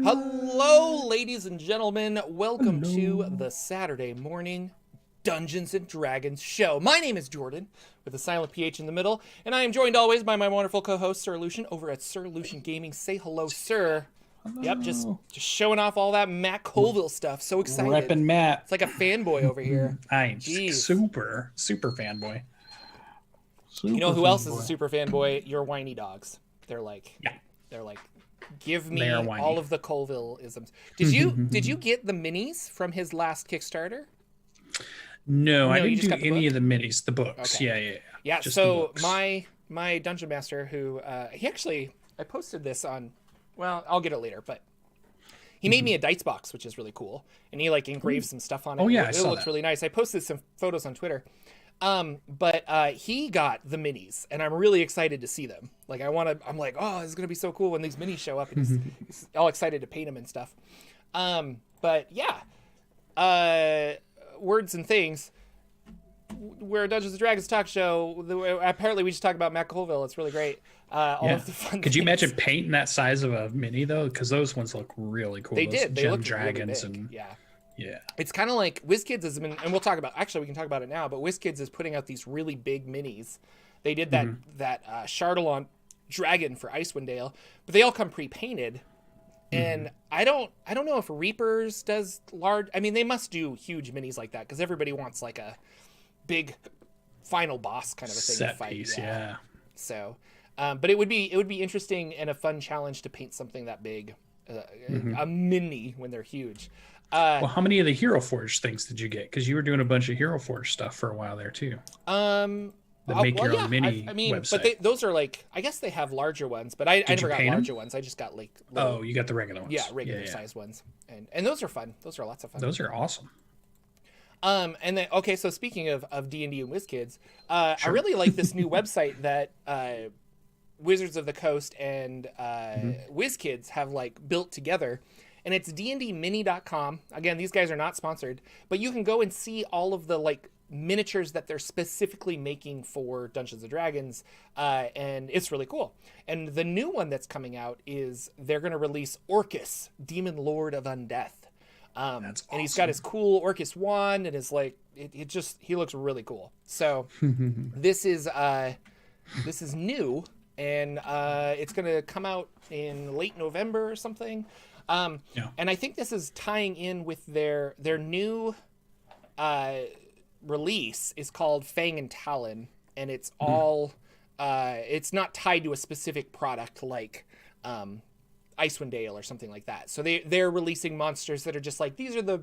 Hello, ladies and gentlemen. Welcome Hello. to the Saturday morning Dungeons and Dragons show. My name is Jordan, with a silent PH in the middle, and I am joined always by my wonderful co-host, Sir Lucian, over at Sir Lucian Gaming. Say hello, sir. Hello. Yep, just showing off all that Matt Colville stuff. So excited. Reppin' Matt. It's like a fanboy over here. I'm Jeez. super fanboy. You know who else is a super fanboy? Your whiny dogs. They're like, give me all of the Colville isms. Did you get the minis from his last Kickstarter? No, I didn't do any of the minis. The books. Okay. Yeah. Just so my dungeon master, who I posted this on. Well, I'll get it later, but he made me a dice box, which is really cool, and he like engraved some stuff on it. Oh yeah, it looks really nice. I posted some photos on Twitter. But he got the minis, and I'm really excited to see them. Like I'm like, oh, this is gonna be so cool when these minis show up, and he's all excited to paint them and stuff. But yeah, words and things. We're a Dungeons and Dragons talk show. Apparently, we just talk about Matt Colville. It's really great. All of the fun. Could you imagine painting that size of a mini though? Because those ones look really cool. They did. They look dragons really big. and yeah. It's kind of like WizKids has been, and we'll talk about. Actually, we can talk about it now. But WizKids is putting out these really big minis. They did that Chardalon dragon for Icewind Dale, but they all come pre-painted. And I don't know if Reapers does large. I mean, they must do huge minis like that because everybody wants like a big final boss kind of a thing set to fight. Piece, yeah. So, but it would be interesting and a fun challenge to paint something that big, a mini when they're huge. Well, how many of the Hero Forge things did you get? Because you were doing a bunch of Hero Forge stuff for a while there too. Own mini. I mean, website. but those are like, I guess they have larger ones, but I never got larger ones. I just got like little, you got the regular ones. Yeah, regular size ones, and those are fun. Those are lots of fun. Those are awesome. And then so speaking of D&D and WizKids, I really like this new website that Wizards of the Coast and WizKids have like built together. And it's dndmini.com. Again, these guys are not sponsored, but you can go and see all of the like miniatures that they're specifically making for Dungeons and Dragons, and it's really cool. And the new one that's coming out is they're going to release Orcus, Demon Lord of Undeath. That's awesome. And he's got his cool Orcus wand, and his like he looks really cool. So this is new, and it's going to come out in late November or something. And I think this is tying in with their new release is called Fang and Talon, and it's all it's not tied to a specific product like Icewind Dale or something like that. So they're releasing monsters that are just like,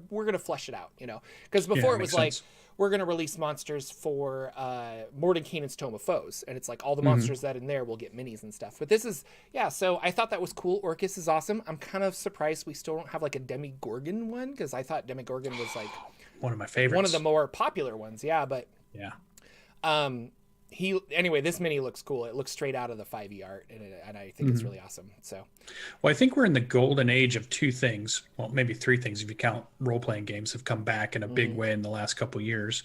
we're gonna flesh it out, because before it was like, we're going to release monsters for Mordenkainen's Tome of Foes. And it's like all the monsters that in there will get minis and stuff. But this is, so I thought that was cool. Orcus is awesome. I'm kind of surprised we still don't have like a Demogorgon one, because I thought Demogorgon was like one of my favorites. One of the more popular ones. Yeah, but anyway, this mini looks cool. It looks straight out of the 5e art, and I think it's really awesome. So, well, I think we're in the golden age of two things. Well, maybe three things if you count role-playing games have come back in a big way in the last couple of years.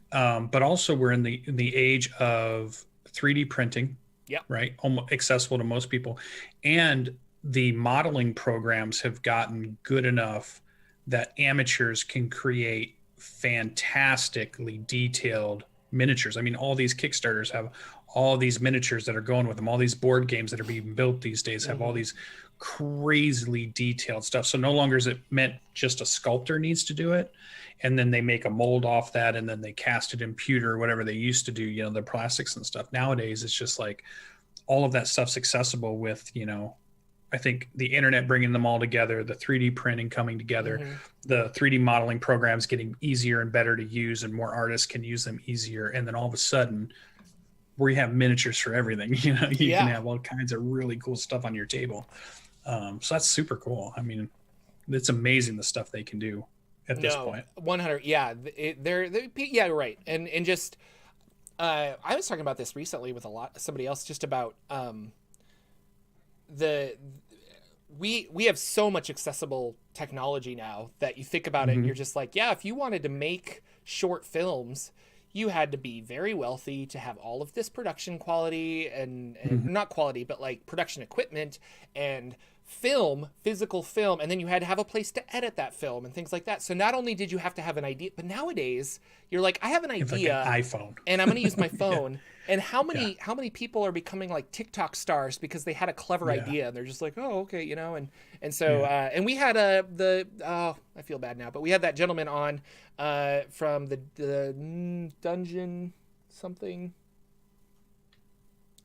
But also we're in the age of 3D printing. Yeah. Right. Almost accessible to most people, and the modeling programs have gotten good enough that amateurs can create fantastically detailed miniatures. I mean, all these Kickstarters have all these miniatures that are going with them. All these board games that are being built these days have all these crazily detailed stuff. So no longer is it meant just a sculptor needs to do it, and then they make a mold off that, and then they cast it in pewter or whatever they used to do, the plastics and stuff. Nowadays, it's just like all of that stuff's accessible with, I think the internet bringing them all together, the 3D printing coming together, the 3D modeling programs getting easier and better to use, and more artists can use them easier. And then all of a sudden we have miniatures for everything. You can have all kinds of really cool stuff on your table. So that's super cool. I mean, it's amazing the stuff they can do at this point. 100. Yeah. They're right. And just, I was talking about this recently with somebody else, just about, we have so much accessible technology now that you think about it and you're just like, if you wanted to make short films, you had to be very wealthy to have all of this production quality and not quality, but like production equipment and physical film, and then you had to have a place to edit that film and things like that. So not only did you have to have an idea, but nowadays you're like, I have an idea, like an iPhone, and I'm going to use my phone. And how many people are becoming like TikTok stars because they had a clever idea and they're just like, oh, okay, you know, and so and we had I feel bad now, but we had that gentleman on from the dungeon something.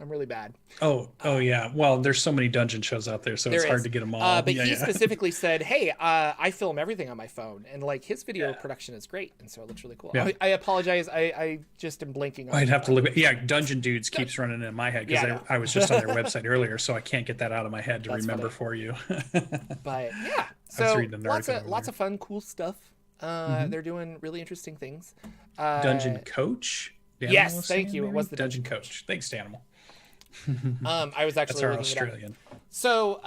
I'm really bad. Oh yeah. Well, there's so many dungeon shows out there, so it's hard to get them all. But he specifically said, "Hey, I film everything on my phone, and like his video production is great, and so it looks really cool." Yeah. I apologize. I just am blanking on. I'd have to look at Dungeon Dudes keeps running in my head because I was just on their website earlier, so I can't get that out of my head to remember for you. But yeah, so lots of fun, cool stuff. They're doing really interesting things. Dungeon Coach. Danimal, yes, thank you. It was the Dungeon Coach. Thanks, Danimal. I was actually looking Australian. So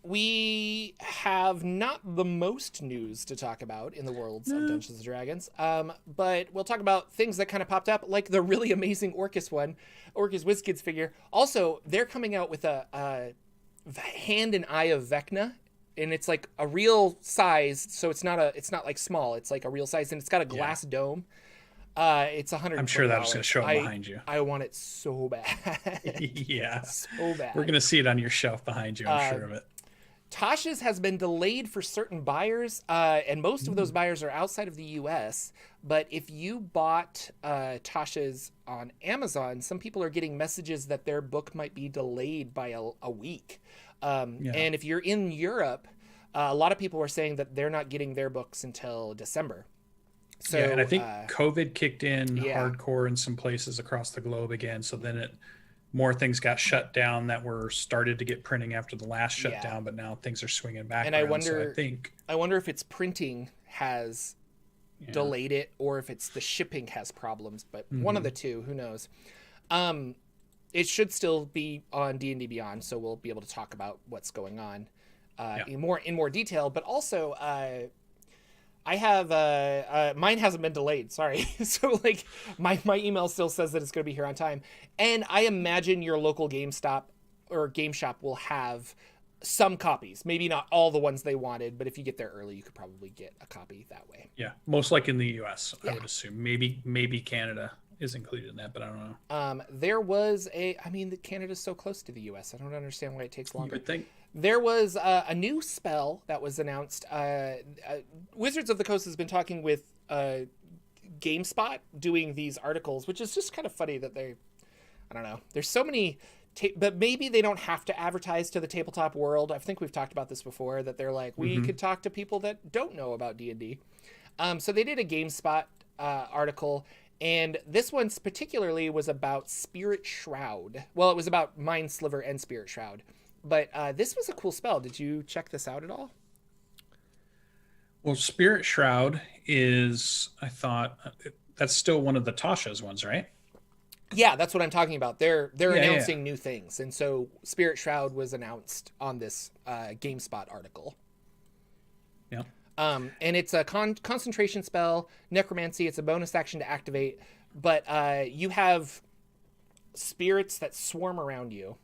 we have not the most news to talk about in the worlds of Dungeons and Dragons, but we'll talk about things that kind of popped up, like the really amazing Orcus WizKids figure. Also, they're coming out with a hand and eye of Vecna, and it's like a real size, so it's not like small. It's like a real size, and it's got a glass dome. It's $100. I'm sure that's going to show up behind you. I want it so bad. Yeah. So bad. We're going to see it on your shelf behind you, I'm sure of it. Tasha's has been delayed for certain buyers, and most of those buyers are outside of the U.S. But if you bought Tasha's on Amazon, some people are getting messages that their book might be delayed by a week. And if you're in Europe, a lot of people are saying that they're not getting their books until December. So, and I think COVID kicked in hardcore in some places across the globe again. So then more things got shut down that were started to get printing after the last shutdown, but now things are swinging back. And I wonder if it's printing has delayed it or if it's the shipping has problems. But one of the two, who knows? It should still be on D&D Beyond, so we'll be able to talk about what's going on in more detail. But also, I have mine hasn't been delayed. Sorry. So like my email still says that it's going to be here on time. And I imagine your local GameStop or Game Shop will have some copies, maybe not all the ones they wanted, but if you get there early, you could probably get a copy that way. Yeah. Most like in the US, I would assume. Maybe Canada is included in that, but I don't know. There was Canada's so close to the US. I don't understand why it takes longer. You would think. There was a new spell that was announced. Wizards of the Coast has been talking with GameSpot doing these articles, which is just kind of funny that I don't know. There's so many, but maybe they don't have to advertise to the tabletop world. I think we've talked about this before, that they're like, we could talk to people that don't know about D&D. So they did a GameSpot article, and this one particularly was about Spirit Shroud. Well, it was about Mind Sliver and Spirit Shroud. But this was a cool spell. Did you check this out at all? Well, Spirit Shroud is, I thought, that's still one of the Tasha's ones, right? Yeah, that's what I'm talking about. They're announcing new things. And so Spirit Shroud was announced on this GameSpot article. Yeah. And it's a concentration spell, necromancy. It's a bonus action to activate. But you have spirits that swarm around you.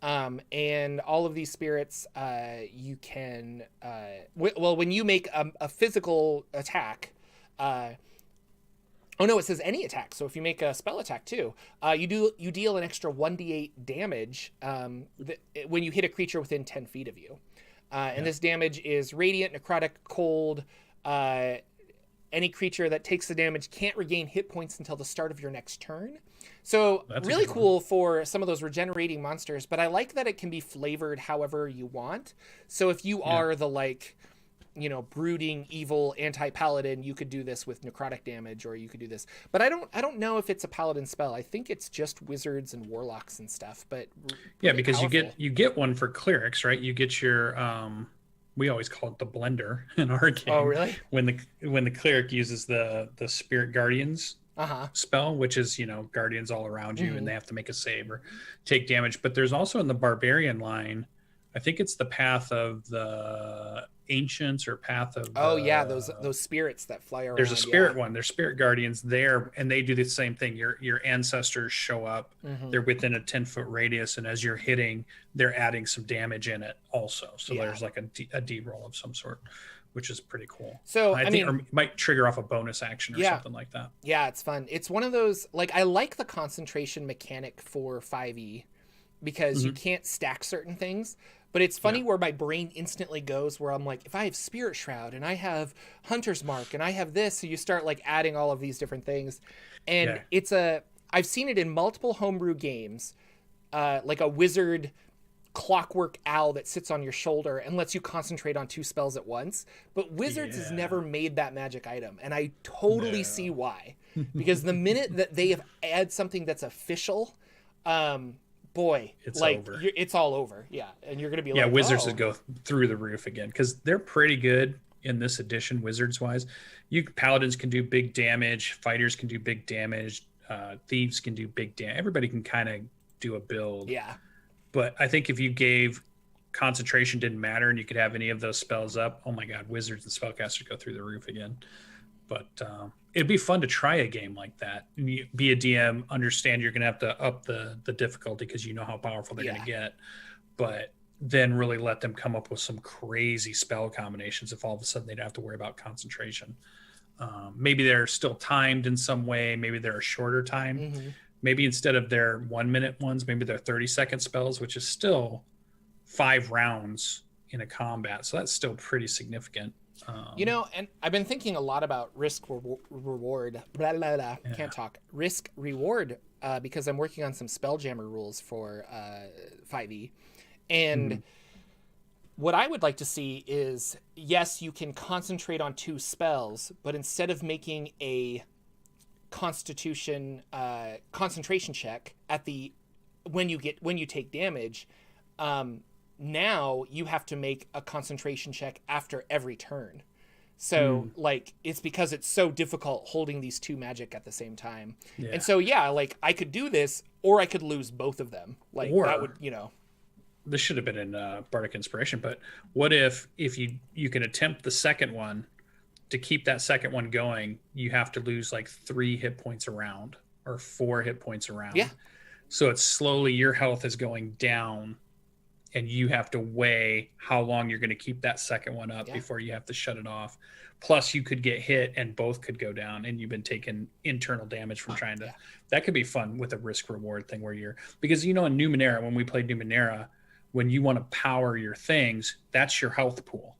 And all of these spirits, you can, when you make a physical attack, it says any attack. So if you make a spell attack too, you deal an extra 1d8 damage, when you hit a creature within 10 feet of you. And this damage is radiant, necrotic, cold. Any creature that takes the damage can't regain hit points until the start of your next turn. So that's really cool for some of those regenerating monsters, but I like that it can be flavored however you want. So if you are the brooding, evil anti-paladin, you could do this with necrotic damage, or you could do this. But I don't know if it's a paladin spell. I think it's just wizards and warlocks and stuff. But because powerful. you get one for clerics, right? You get your we always call it the blender in our game. Oh, really? When the cleric uses the Spirit Guardians spell, which is, guardians all around you, and they have to make a save or take damage. But there's also in the barbarian line I think it's the path of the ancients or path of Oh yeah, the. those spirits that fly around. There's a spirit one. There's spirit guardians there, and they do the same thing. Your ancestors show up. Mm-hmm. They're within a 10-foot radius, and as you're hitting, they're adding some damage in it also. So there's like a D roll of some sort, which is pretty cool. So I think or might trigger off a bonus action or something like that. Yeah, it's fun. It's one of those, like, I like the concentration mechanic for 5e because you can't stack certain things. But it's funny where my brain instantly goes where I'm like, if I have Spirit Shroud and I have Hunter's Mark and I have this, so you start like adding all of these different things. And I've seen it in multiple homebrew games, like a wizard clockwork owl that sits on your shoulder and lets you concentrate on 2 spells at once. But Wizards has never made that magic item. And I totally see why. Because the minute that they have add something that's official, boy, it's like over. It's all over. Yeah. And you're going to be like, Wizards would go through the roof again because they're pretty good in this edition, Wizards wise. Paladins can do big damage, fighters can do big damage, thieves can do big damage. Everybody can kind of do a build. Yeah. But I think if you gave concentration didn't matter and you could have any of those spells up, oh my God, Wizards and spellcasters go through the roof again. But it'd be fun to try a game like that. And you, be a DM, understand you're going to have to up the difficulty because you know how powerful they're going to get. But then really let them come up with some crazy spell combinations if all of a sudden they'd have to worry about concentration. Maybe they're still timed in some way. Maybe they're a shorter time. Mm-hmm. Maybe instead of their 1 minute ones, maybe they're 30-second spells, which is still 5 rounds in a combat. So that's still pretty significant. And I've been thinking a lot about reward. Blah, blah, blah. Can't talk. Risk reward because I'm working on some Spelljammer rules for 5e. And what I would like to see is, yes, you can concentrate on 2 spells, but instead of making a concentration check at the when you take damage, now you have to make a concentration check after every turn. So like it's because it's so difficult holding these 2 magic at the same time. And so like I could do this or I could lose both of them. Like that would, this should have been in Bardic Inspiration, but what if you can attempt the second one. To keep that second one going, you have to lose like 3 hit points a round or 4 hit points a round. Yeah. So it's slowly your health is going down and you have to weigh how long you're going to keep that second one up before you have to shut it off. Plus you could get hit and both could go down and you've been taking internal damage from trying to, that could be fun with a risk reward thing where because in Numenera, when we played Numenera, when you want to power your things, that's your health pool.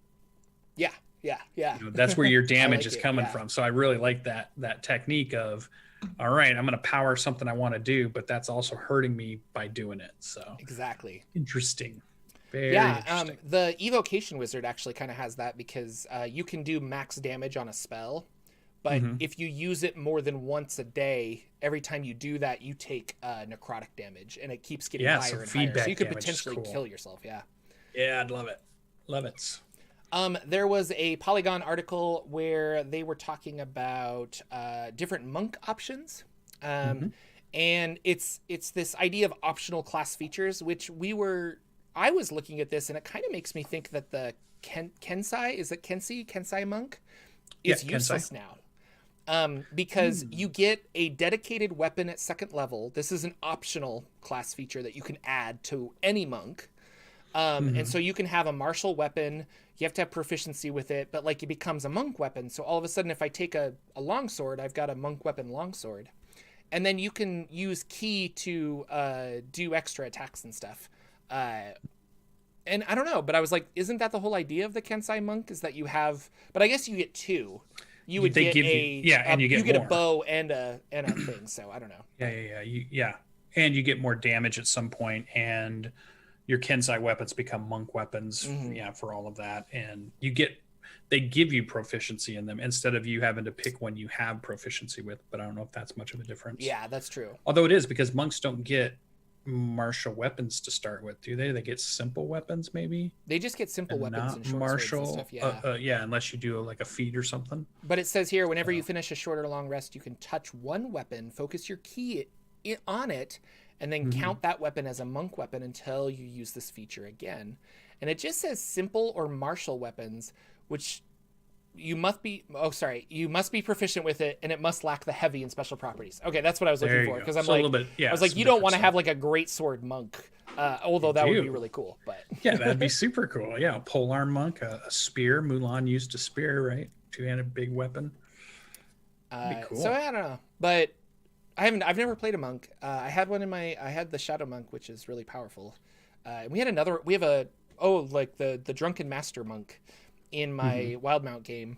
Yeah. Yeah. That's where your damage is coming from. So I really like that technique of, all right, I'm going to power something I want to do, but that's also hurting me by doing it. So exactly. Interesting. Very interesting. The Evocation Wizard actually kind of has that because you can do max damage on a spell, but if you use it more than once a day, every time you do that, you take necrotic damage, and it keeps getting higher and higher. So you could potentially kill yourself. Yeah. Yeah, I'd love it. Love it. There was a Polygon article where they were talking about different monk options. And it's this idea of optional class features, which I was looking at this and it kind of makes me think that the Kensai monk is useless now. Because you get a dedicated weapon at 2nd level. This is an optional class feature that you can add to any monk. And so you can have a martial weapon. You have to have proficiency with it, but like it becomes a monk weapon. So all of a sudden, if I take a longsword, I've got a monk weapon longsword. And then you can use key to do extra attacks and stuff. And I don't know, but I was like, isn't that the whole idea of the Kensai monk? Is that you have, but I guess you get 2. You would get and you get a bow and a thing. So I don't know. Yeah. And you get more damage at some point, and your Kensai weapons become monk weapons, for all of that. And they give you proficiency in them instead of you having to pick one you have proficiency with. But I don't know if that's much of a difference. Yeah, that's true. Although it is, because monks don't get martial weapons to start with, do they? They get simple weapons, maybe? They just get simple weapons and short martial swords and stuff, unless you do like a feat or something. But it says here, whenever you finish a short or long rest, you can touch one weapon, focus your key on it, and then count that weapon as a monk weapon until you use this feature again. And it just says simple or martial weapons, which you must be proficient with it, and it must lack the heavy and special properties. Okay, that's what I was looking for, because I'm so like, a little bit, yeah, I was like, you don't want to have like a great sword monk, although that would be really cool. But yeah, that'd be super cool. Yeah, a polearm monk, a spear. Mulan used a spear, right? Two-handed big weapon. Cool. So I don't know, but I've never played a monk. I had the Shadow Monk, which is really powerful. And we have the Drunken Master Monk in my Wildmount game.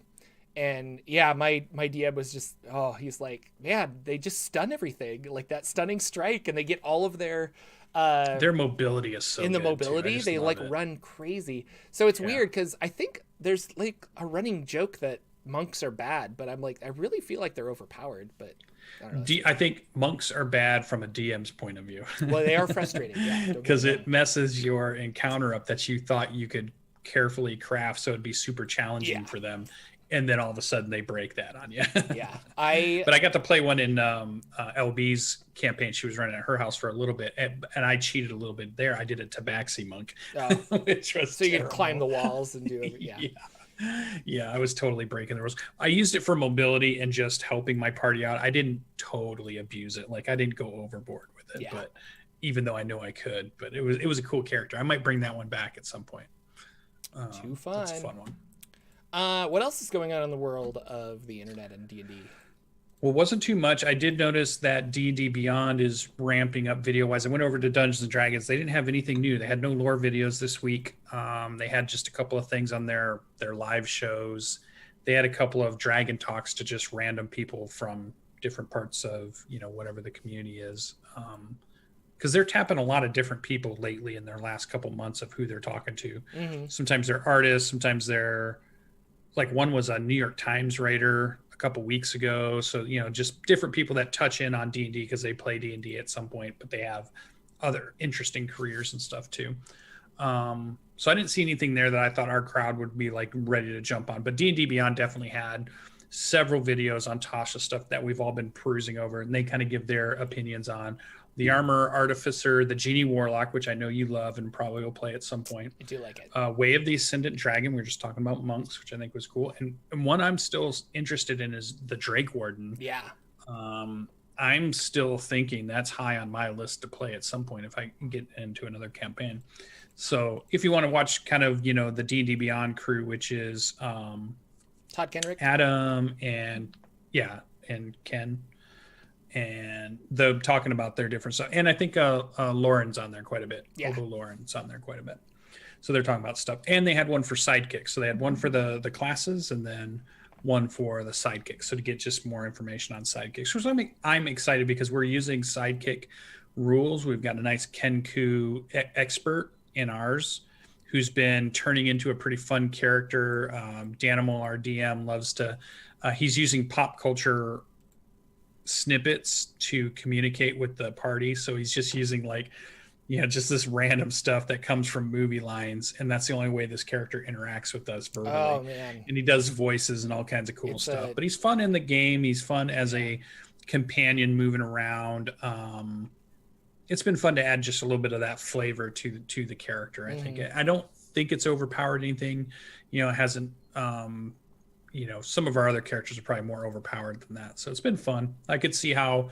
And yeah, my DM was just, he's like, man, they just stun everything, like that stunning strike, and they get all of their mobility is so in the good mobility too. they like run crazy. So it's weird, because I think there's like a running joke that monks are bad, but I'm like, I really feel like they're overpowered. But I don't know. I think monks are bad from a DM's point of view. Well, they are frustrating, yeah, because it messes your encounter up that you thought you could carefully craft, so it'd be super challenging for them, and then all of a sudden they break that on you. Yeah, but I got to play one in LB's campaign. She was running at her house for a little bit, and I cheated a little bit there. I did a Tabaxi monk, which was so you could climb the walls and do it. Yeah, I was totally breaking the rules. I used it for mobility and just helping my party out. I didn't totally abuse it. Like, I didn't go overboard with it, but even though I know I could, but it was a cool character. I might bring that one back at some point. Too fun. That's a fun one. What else is going on in the world of the internet and D&D? Well, wasn't too much. I did notice that D&D Beyond is ramping up video-wise. I went over to Dungeons & Dragons. They didn't have anything new. They had no lore videos this week. They had just a couple of things on their live shows. They had a couple of dragon talks to just random people from different parts of, whatever the community is. Because they're tapping a lot of different people lately in their last couple months of who they're talking to. Sometimes they're artists. Sometimes they're, like, one was a New York Times writer a couple weeks ago. So, just different people that touch in on D&D because they play D&D at some point, but they have other interesting careers and stuff too. So I didn't see anything there that I thought our crowd would be like ready to jump on, but D&D Beyond definitely had several videos on Tasha stuff that we've all been perusing over, and they kind of give their opinions on the Armor Artificer, the Genie Warlock, which I know you love and probably will play at some point. I do like it. Way of the Ascendant Dragon. We were just talking about monks, which I think was cool. And one I'm still interested in is the Drake Warden. Yeah. I'm still thinking that's high on my list to play at some point if I can get into another campaign. So if you want to watch kind of, the D&D Beyond crew, which is Todd Kenrick, Adam, and Ken, and they're talking about their different stuff. And I think Lauren's on there quite a bit. Yeah. Lauren's on there quite a bit. So they're talking about stuff. And they had one for sidekicks. So they had one for the classes and then one for the sidekicks. So to get just more information on sidekicks, which I'm excited because we're using sidekick rules. We've got a nice Kenku expert in ours who's been turning into a pretty fun character. Danimal, our DM, loves to, he's using pop culture snippets to communicate with the party. So he's just using just this random stuff that comes from movie lines. And that's the only way this character interacts with us verbally. Oh, man. And he does voices and all kinds of cool stuff. But he's fun in the game. He's fun as a companion moving around. It's been fun to add just a little bit of that flavor to the character. I think I don't think it's overpowered anything. It hasn't. Some of our other characters are probably more overpowered than that. So it's been fun. I could see how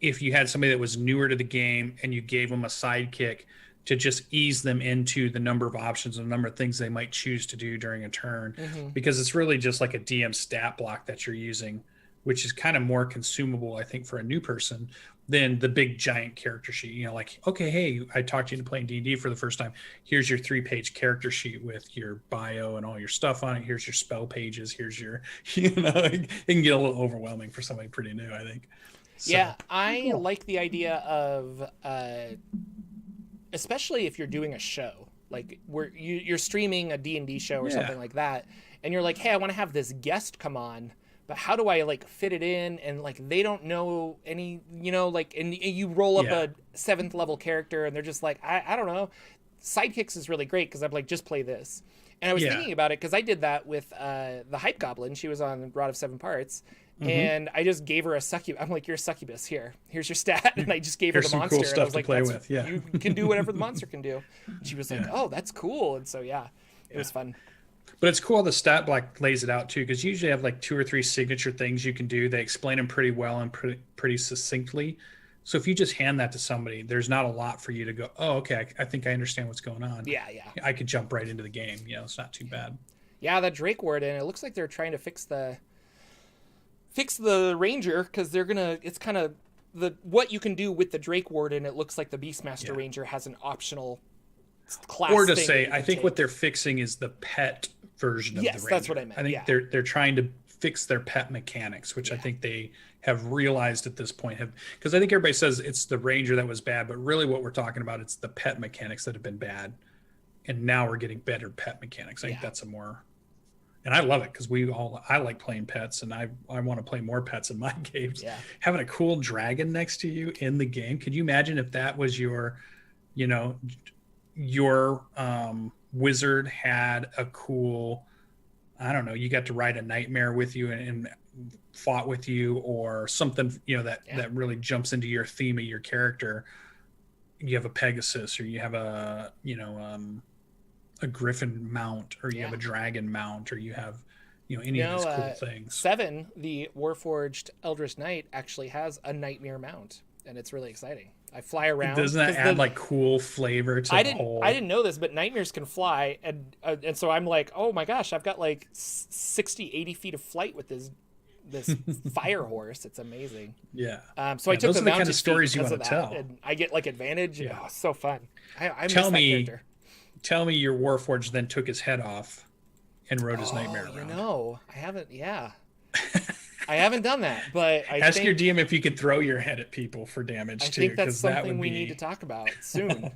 if you had somebody that was newer to the game and you gave them a sidekick to just ease them into the number of options and the number of things they might choose to do during a turn, because it's really just like a DM stat block that you're using, which is kind of more consumable, I think, for a new person than the big giant character sheet. Okay, hey, I talked you into playing D&D for the first time. Here's your 3-page character sheet with your bio and all your stuff on it. Here's your spell pages. Here's your, it can get a little overwhelming for somebody pretty new, I think. So, yeah, I like the idea of, especially if you're doing a show, like you're streaming a D&D show or something like that, and you're like, hey, I want to have this guest come on, but how do I fit it in? And they don't know any, and you roll up a 7th level character and they're just like, I don't know. Sidekicks is really great because I'm like, just play this. And I was thinking about it because I did that with the Hype Goblin. She was on Rod of 7 Parts. And I just gave her a succubus. I'm like, you're a succubus. Here's your stat. And I just gave her the some monster. cool And I stuff was to like, play with. Yeah. you can do whatever the monster can do. And she was like, oh, that's cool. And so, it was fun. But it's cool the stat block lays it out too, because you usually have like 2 or 3 signature things you can do. They explain them pretty well and pretty succinctly. So if you just hand that to somebody, there's not a lot for you to go, oh, okay, I think I understand what's going on. Yeah. I could jump right into the game. It's not too bad. Yeah, that Drake ward, and it looks like they're trying to fix the ranger, because it's kind of what you can do with the Drake Warden. It looks like the Beastmaster Ranger has an optional class. Or to say, I think what they're fixing is the pet version of the Ranger. That's what I meant. I think they're trying to fix their pet mechanics, which I think they have realized at this point, because I think everybody says it's the Ranger that was bad, but really what we're talking about, it's the pet mechanics that have been bad, and now we're getting better pet mechanics. I think that's and I love it, because I like playing pets, and I want to play more pets in my games. Having a cool dragon next to you in the game, could you imagine if that was your wizard had a cool, I don't know, you got to ride a nightmare with you and fought with you, or something, that really jumps into your theme of your character. You have a Pegasus, or you have a griffin mount, or you have a dragon mount, or you have any of these cool things. 7, the Warforged Eldritch Knight, actually has a nightmare mount, and it's really exciting. I fly around. Doesn't that add like cool flavor to the whole? I didn't know this, but nightmares can fly, and so I'm like, oh my gosh, I've got like 60-80 feet of flight with this fire horse. It's amazing. So I took those the are the kind mounted of stories feat you want to that, tell, and I get like advantage. Oh, so fun. I miss tell that me character. Tell me your Warforged then took his head off and rode his nightmare around. I haven't. I haven't done that, but ask your DM if you could throw your head at people for damage too. I think that's something we need to talk about soon.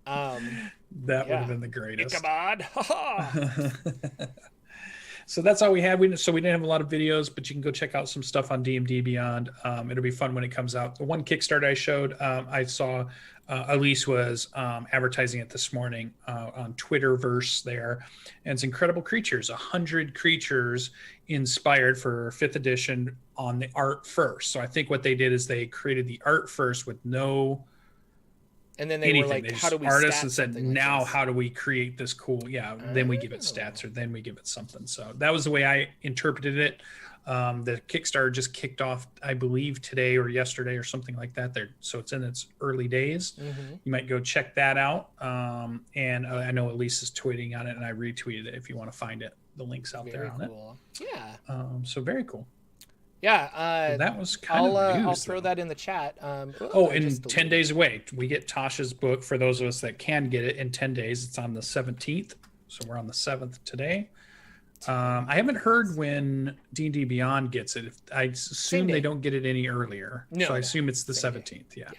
That would have been the greatest. Ichabod. So that's all we had. We didn't have a lot of videos, but you can go check out some stuff on DMD Beyond. It'll be fun when it comes out. The one Kickstarter I showed, I saw Elise was advertising it this morning on Twitterverse there. And it's Incredible Creatures, 100 creatures inspired for 5th edition on the art first. So I think what they did is they created the art first with no... And then they were like, how do we artists and said, like now this? How do we create this cool, then we give it stats, or then we give it something. So that was the way I interpreted it. The Kickstarter just kicked off, I believe, today or yesterday or something like that. So it's in its early days. You might go check that out. And I know Elise is tweeting on it, and I retweeted it if you want to find it. The link's out there on it. Yeah. So very cool. Yeah, so that was kind of news, I'll throw that in the chat. In 10 days away, we get Tasha's book. For those of us that can get it in 10 days, it's on the 17th. So we're on the 7th today. I haven't heard when D&D Beyond gets it. I assume they don't get it any earlier. So I assume it's the 17th. Yeah.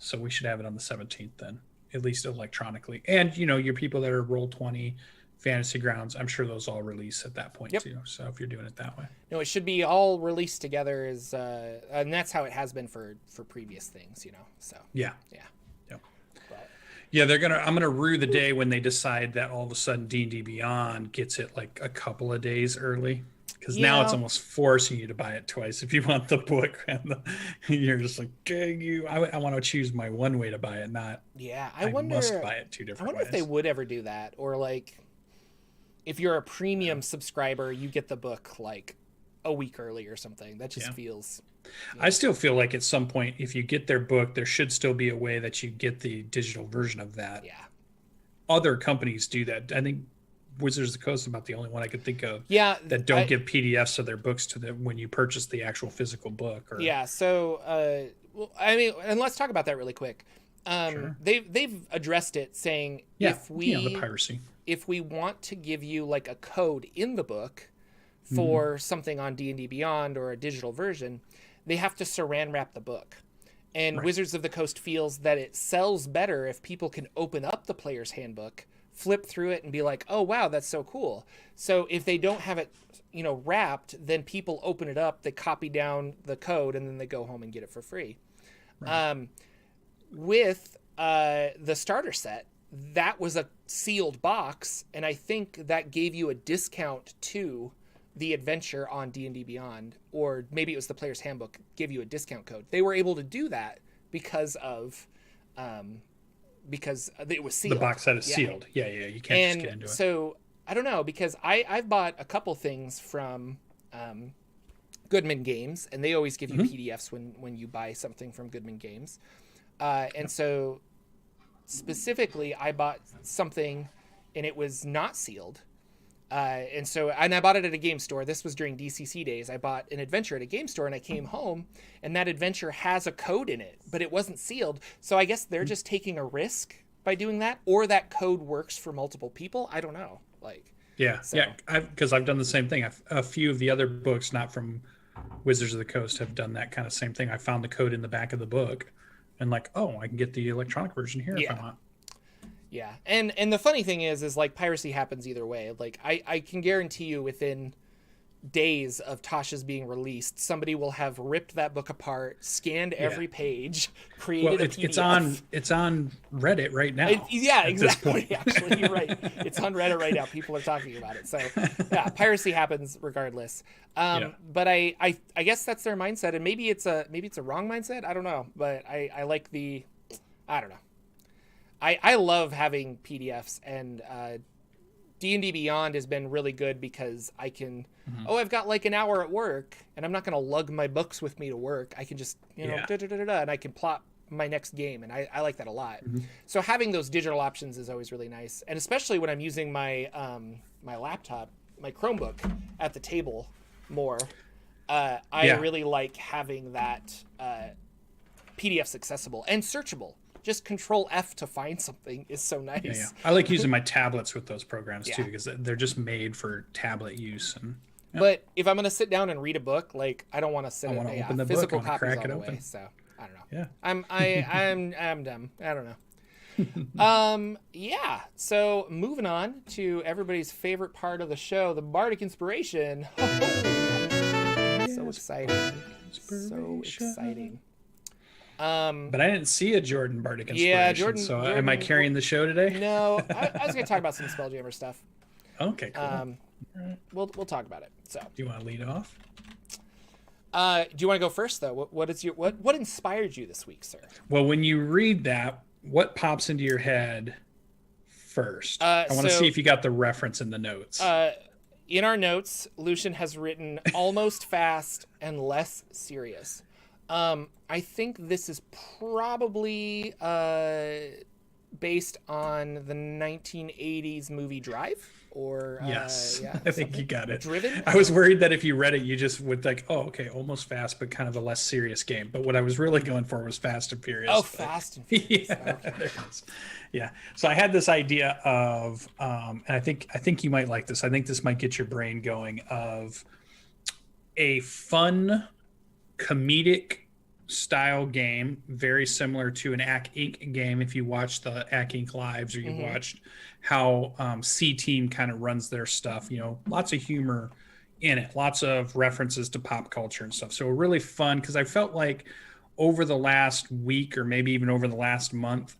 So we should have it on the 17th then, at least electronically. And, your people that are Roll20, Fantasy Grounds, I'm sure those all release at that point too. So if you're doing it that way, no, it should be all released together, and that's how it has been for previous things, So I'm gonna rue the day when they decide that all of a sudden D&D Beyond gets it like a couple of days early, because now it's almost forcing you to buy it twice if you want the book, and you're just like, dang you! I want to choose my one way to buy it, not I must buy it 2 different ways. I wonder if they would ever do that, or like, if you're a premium subscriber, you get the book like a week early or something. That just feels... I still feel like at some point, if you get their book, there should still be a way that you get the digital version of that. Other companies do that. I think Wizards of the Coast is about the only one I could think of that don't give PDFs of their books to them when you purchase the actual physical book. So, and let's talk about that really quick. They've addressed it, saying the piracy. If we want to give you like a code in the book for something on D&D Beyond or a digital version, they have to saran wrap the book. And Wizards of the Coast feels that it sells better if people can open up the player's handbook, flip through it, and be like, oh, wow, that's so cool. So if they don't have it, wrapped, then people open it up, they copy down the code, and then they go home and get it for free. With the starter set, that was a sealed box, and I think that gave you a discount to the adventure on D&D Beyond, or maybe it was the player's handbook, give you a discount code. They were able to do that because it was sealed. The box set is sealed. Yeah, you can't just get into it. So I don't know, because I've bought a couple things from Goodman Games, and they always give you PDFs when you buy something from Goodman Games. And so specifically, I bought something, and it was not sealed. And I bought it at a game store. This was during DCC days. I bought an adventure at a game store, and I came home, and that adventure has a code in it, but it wasn't sealed. So I guess they're just taking a risk by doing that, or that code works for multiple people. I don't know. Because I've done the same thing. A few of the other books, not from Wizards of the Coast, have done that kind of same thing. I found the code in the back of the book, and I can get the electronic version here if I want. Yeah, and the funny thing is like piracy happens either way. Like I can guarantee you within days of Tasha's being released, somebody will have ripped that book apart, scanned every page, created a PDF. It's on Reddit right now. Exactly. Actually, you're right. It's on Reddit right now. People are talking about it. So yeah, piracy happens regardless. But I guess that's their mindset, and maybe it's a wrong mindset. I don't know, but I like I don't know. I love having PDFs, and D&D Beyond has been really good because I can, I've got like an hour at work, and I'm not going to lug my books with me to work. I can just, and I can plot my next game, and I like that a lot. So having those digital options is always really nice, and especially when I'm using my my laptop, my Chromebook at the table more. I really like having that PDFs accessible and searchable. Just Control F to find something is so nice. Yeah. I like using my tablets with those programs too, because they're just made for tablet use. But if I'm going to sit down and read a book, like I don't want to sit in a physical copy all the way. So I don't know. Yeah. I'm dumb. I don't know. So moving on to everybody's favorite part of the show, the Bardic Inspiration. So exciting. So exciting. But I didn't see a Jordan Bardic Inspiration. Yeah, Jordan. Am I carrying the show today? No, I was going to talk about some Spelljammer stuff. Okay, cool. We'll talk about it. So, do you want to lead off? Do you want to go first though? What inspired you this week, sir? Well, when you read that, what pops into your head first? I want to see if you got the reference in the notes. In our notes, Lucian has written almost fast and less serious. I think this is probably based on the 1980s movie Drive, or yes, I think you got it. Driven. I was worried that if you read it, you just would like, oh, okay, almost fast, but kind of a less serious game. But what I was really going for was Fast and Furious. Oh, Fast and Furious. Yeah, okay. There it is. Yeah. So I had this idea of, and I think you might like this. I think this might get your brain going. Of a fun, comedic style game, very similar to an AC Inc. game. If you watch the AC Inc. lives, or you watched how C Team kind of runs their stuff, lots of humor in it, lots of references to pop culture and stuff. So really fun, because I felt like over the last week, or maybe even over the last month,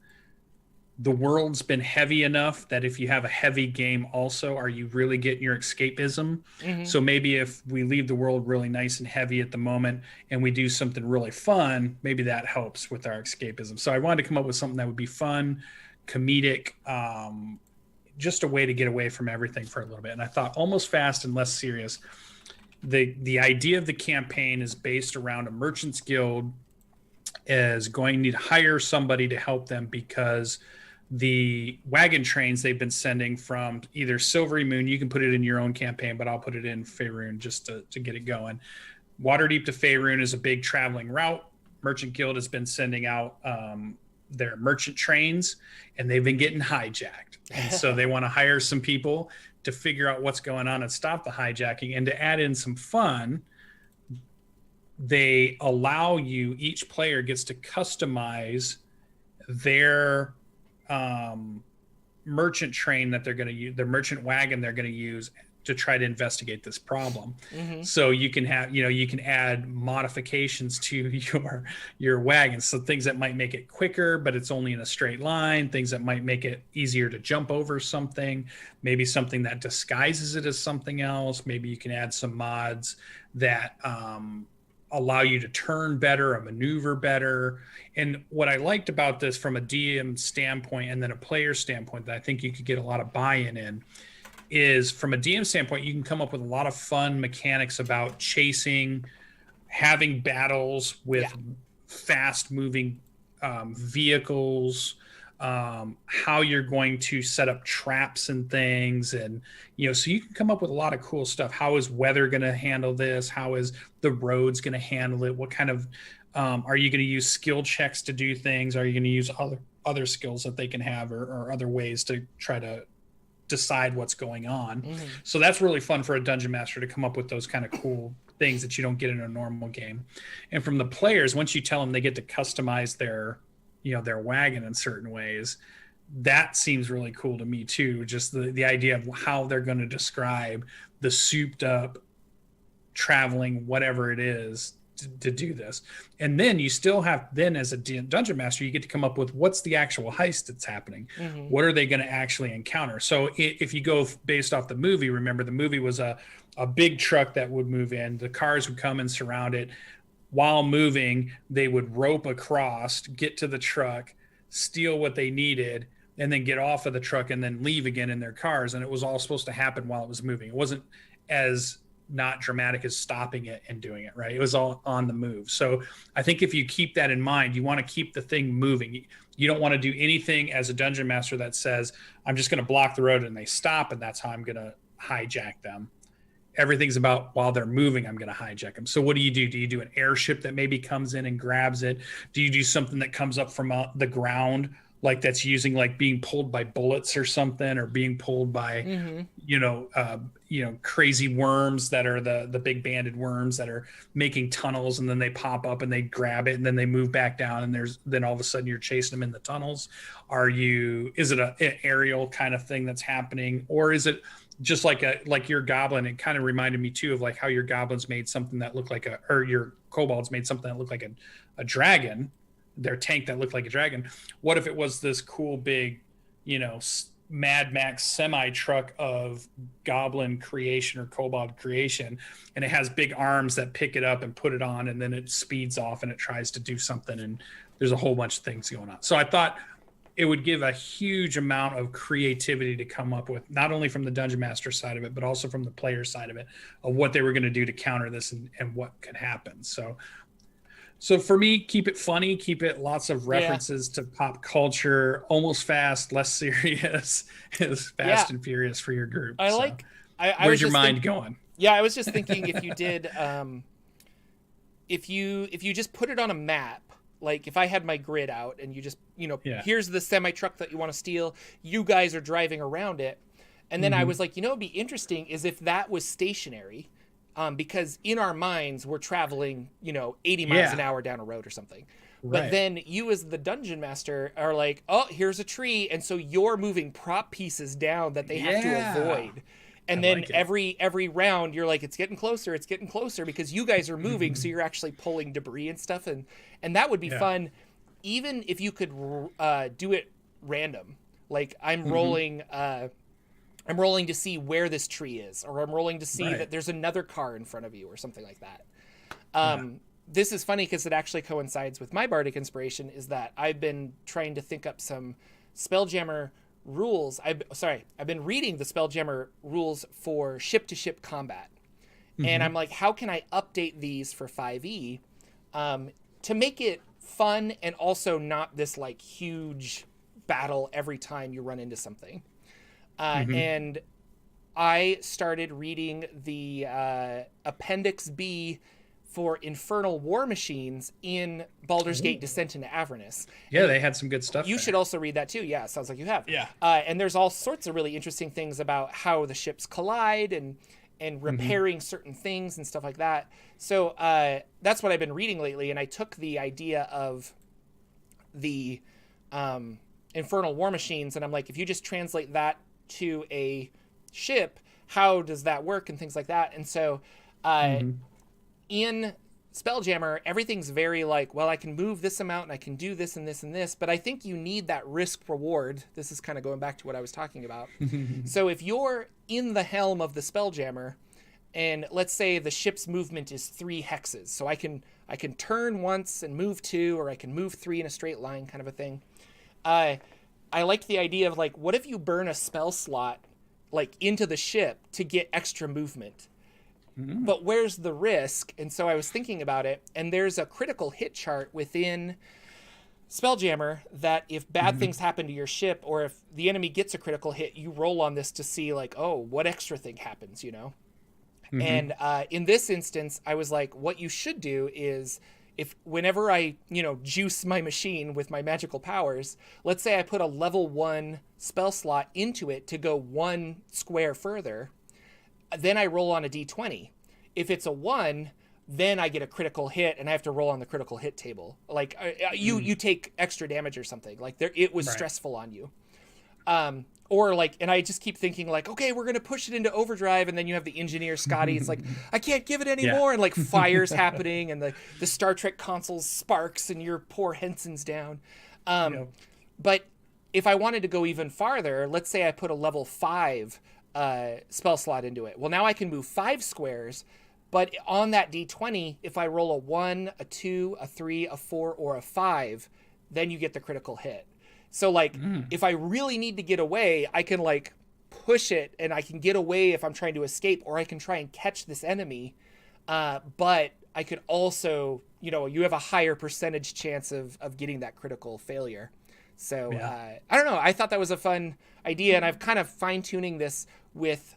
the world's been heavy enough that if you have a heavy game also, are you really getting your escapism? So maybe if we leave the world really nice and heavy at the moment and we do something really fun, maybe that helps with our escapism. So I wanted to come up with something that would be fun, comedic, just a way to get away from everything for a little bit. And I thought almost fast and less serious. The idea of the campaign is based around a merchant's guild is going to need to hire somebody to help them, because the wagon trains they've been sending from either Silvery Moon, you can put it in your own campaign, but I'll put it in Faerun just to get it going. Waterdeep to Faerun is a big traveling route. Merchant Guild has been sending out their merchant trains, and they've been getting hijacked. And so they want to hire some people to figure out what's going on and stop the hijacking. And to add in some fun, they allow you, each player gets to customize their merchant train that they're going to use, their merchant wagon they're going to use to try to investigate this problem. Mm-hmm. So you can have, you can add modifications to your wagon. So things that might make it quicker, but it's only in a straight line, things that might make it easier to jump over something, maybe something that disguises it as something else. Maybe you can add some mods that allow you to turn better or maneuver better. And what I liked about this from a DM standpoint and then a player standpoint that I think you could get a lot of buy-in in is, from a DM standpoint, you can come up with a lot of fun mechanics about chasing, having battles with fast moving vehicles, how you're going to set up traps and things. And, so you can come up with a lot of cool stuff. How is weather going to handle this? How is the roads going to handle it? What kind of, are you going to use skill checks to do things? Are you going to use other skills that they can have, or other ways to try to decide what's going on? Mm-hmm. So that's really fun for a dungeon master to come up with those kind of cool things that you don't get in a normal game. And from the players, once you tell them they get to customize their wagon in certain ways, that seems really cool to me too. Just the idea of how they're going to describe the souped up traveling, whatever it is, to do this. And then you still have, then as a dungeon master, you get to come up with what's the actual heist that's happening. Mm-hmm. What are they going to actually encounter? So if you go based off the movie, remember the movie was a big truck that would move in, the cars would come and surround it. While moving, they would rope across, get to the truck, steal what they needed, and then get off of the truck and then leave again in their cars. And it was all supposed to happen while it was moving. It wasn't as not dramatic as stopping it and doing it, right? It was all on the move. So I think if you keep that in mind, you want to keep the thing moving. You don't want to do anything as a dungeon master that says, I'm just going to block the road and they stop, and that's how I'm going to hijack them. Everything's about while they're moving, I'm going to hijack them. So what do? Do you do an airship that maybe comes in and grabs it? Do you do something that comes up from the ground, like that's using, like being pulled by bullets or something, or being pulled by, crazy worms that are the big banded worms that are making tunnels, and then they pop up and they grab it and then they move back down, and then all of a sudden you're chasing them in the tunnels. Is it an aerial kind of thing that's happening, or is it just like your goblin? It kind of reminded me too of like how your goblins made something that looked like or your kobolds made something that looked like a dragon, their tank that looked like a dragon. What if it was this cool big, Mad Max semi truck of goblin creation or kobold creation, and it has big arms that pick it up and put it on, and then it speeds off and it tries to do something, and there's a whole bunch of things going on. So I thought it would give a huge amount of creativity to come up with, not only from the dungeon master side of it, but also from the player side of it, of what they were going to do to counter this and what could happen. So for me, keep it funny, keep it lots of references to pop culture, almost fast, less serious, is fast and furious for your group. Where's your mind going? Yeah, I was just thinking, if you did, if you just put it on a map, like if I had my grid out and you just, here's the semi truck that you want to steal, you guys are driving around it. And then I was like, it'd be interesting is if that was stationary. Because in our minds, we're traveling, 80 miles an hour down a road or something. Right. But then you as the dungeon master are like, oh, here's a tree. And so you're moving prop pieces down that they have to avoid. And then every round, you're like, it's getting closer, because you guys are moving. So you're actually pulling debris and stuff. And that would be fun, even if you could do it random. Like I'm rolling... I'm rolling to see where this tree is, or I'm rolling to see that there's another car in front of you or something like that. This is funny because it actually coincides with my bardic inspiration, is that I've been trying to think up some Spelljammer rules. I've been reading the Spelljammer rules for ship-to-ship combat. And I'm like, how can I update these for 5e to make it fun and also not this like huge battle every time you run into something? And I started reading the Appendix B for Infernal War Machines in Baldur's Gate Descent into Avernus. Yeah, they had some good stuff. You should also read that too. Yeah, sounds like you have. Yeah. And there's all sorts of really interesting things about how the ships collide and repairing certain things and stuff like that. So that's what I've been reading lately. And I took the idea of the Infernal War Machines, and I'm like, if you just translate that to a ship, how does that work and things like that. And so in Spelljammer, everything's very like, well, I can move this amount and I can do this and this and this, but I think you need that risk reward. This is kind of going back to what I was talking about. So if you're in the helm of the Spelljammer, and let's say the ship's movement is 3 hexes, so I can turn once and move 2, or I can move 3 in a straight line, kind of a thing. I liked the idea of like, what if you burn a spell slot like into the ship to get extra movement? But where's the risk? And so I was thinking about it, and there's a critical hit chart within Spelljammer that if bad things happen to your ship, or if the enemy gets a critical hit, you roll on this to see like, oh, what extra thing happens, you know? And in this instance, I was like, what you should do is, if whenever I, you know, juice my machine with my magical powers, let's say I put a level 1 spell slot into it to go 1 square further, then I roll on a d20. If it's a 1, then I get a critical hit, and I have to roll on the critical hit table. Like you take extra damage or something. Like it was stressful on you. Or like, and I just keep thinking like, okay, we're gonna push it into overdrive, and then you have the engineer Scotty. It's like, I can't give it anymore, and like fires happening, and the Star Trek console sparks, and your poor Henson's down. But if I wanted to go even farther, let's say I put a level 5 spell slot into it. Well, now I can move 5 squares, but on that d20, if I roll a 1, a 2, a 3, a 4, or a 5, then you get the critical hit. So like, if I really need to get away, I can like push it, and I can get away if I'm trying to escape, or I can try and catch this enemy. But I could also, you know, you have a higher percentage chance of getting that critical failure. So I don't know. I thought that was a fun idea, and I've kind of fine-tuning this with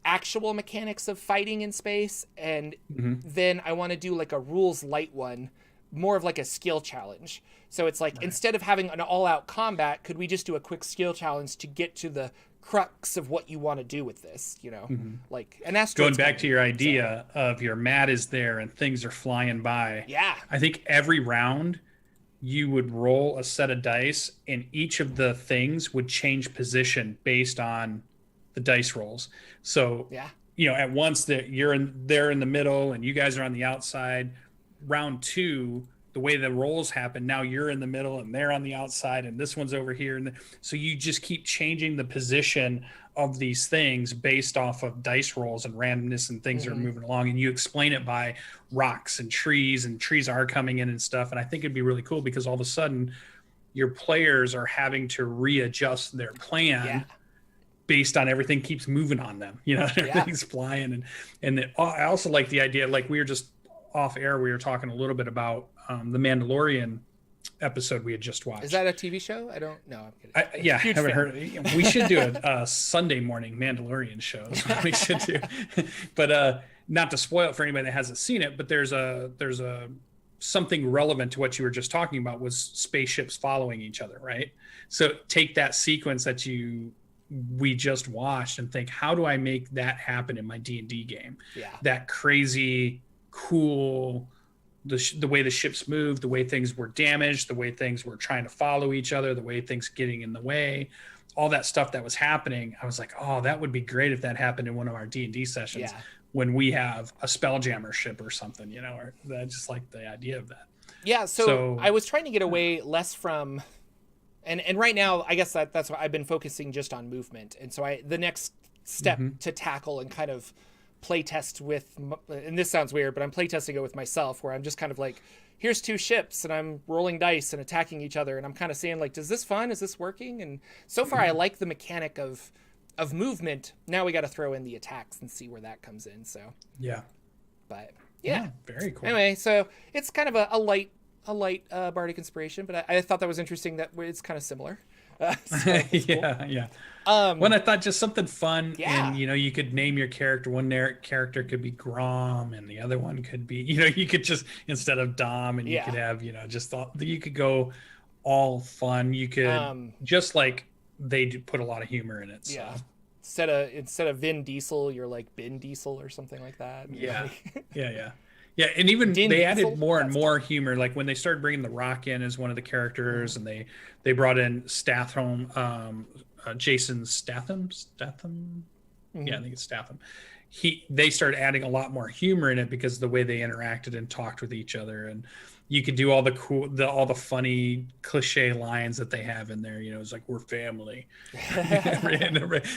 actual mechanics of fighting in space, and then I want to do like a rules light one, more of like a skill challenge. So it's like, instead of having an all-out combat, could we just do a quick skill challenge to get to the crux of what you want to do with this, you know? Like an asteroid. Going back to your idea of your mat is there and things are flying by. Yeah. I think every round you would roll a set of dice, and each of the things would change position based on the dice rolls. So, you know, at once that they're in the middle and you guys are on the outside. Round 2, the way the rolls happen, now you're in the middle and they're on the outside, and this one's over here. And so you just keep changing the position of these things based off of dice rolls and randomness and things that are moving along. And you explain it by rocks and trees are coming in and stuff. And I think it'd be really cool, because all of a sudden your players are having to readjust their plan based on everything keeps moving on them, you know, everything's flying. And I also like the idea, like we were just off air, we were talking a little bit about the Mandalorian episode we had just watched. Is that a TV show? I don't know. I haven't heard. We should do a Sunday morning Mandalorian show. We should do, but not to spoil it for anybody that hasn't seen it. But there's a something relevant to what you were just talking about, was spaceships following each other, right? So take that sequence that we just watched and think, how do I make that happen in my D&D game? That crazy, cool, the way the ships moved, the way things were damaged, the way things were trying to follow each other, the way things getting in the way, all that stuff that was happening. I was like, oh, that would be great if that happened in one of our D&D sessions when we have a Spelljammer ship or something, you know, or I just like the idea of that. Yeah. So I was trying to get away less from, and right now, I guess that's why I've been focusing just on movement. And so the next step to tackle and kind of playtest with, and this sounds weird, but I'm playtesting it with myself, where I'm just kind of like, here's 2 ships and I'm rolling dice and attacking each other, and I'm kind of seeing like, is this fun? Is this working? And so far I like the mechanic of movement. Now we got to throw in the attacks and see where that comes in. So but very cool. Anyway, so it's kind of a light Bardic inspiration, but I thought that was interesting that it's kind of similar. So When I thought just something fun, and you know, you could name your character. One character could be Grom, and the other one could be, you know, you could just, instead of Dom, and you could have, you know, just you could go all fun. You could just like they put a lot of humor in it. So. Instead of Vin Diesel, you're like Ben Diesel or something like that. Yeah, and even they added more and more humor. Like when they started bringing The Rock in as one of the characters, and they brought in Jason Statham. Yeah, I think it's Statham. They started adding a lot more humor in it because of the way they interacted and talked with each other, and you could do all all the funny cliche lines that they have in there. It's like, we're family.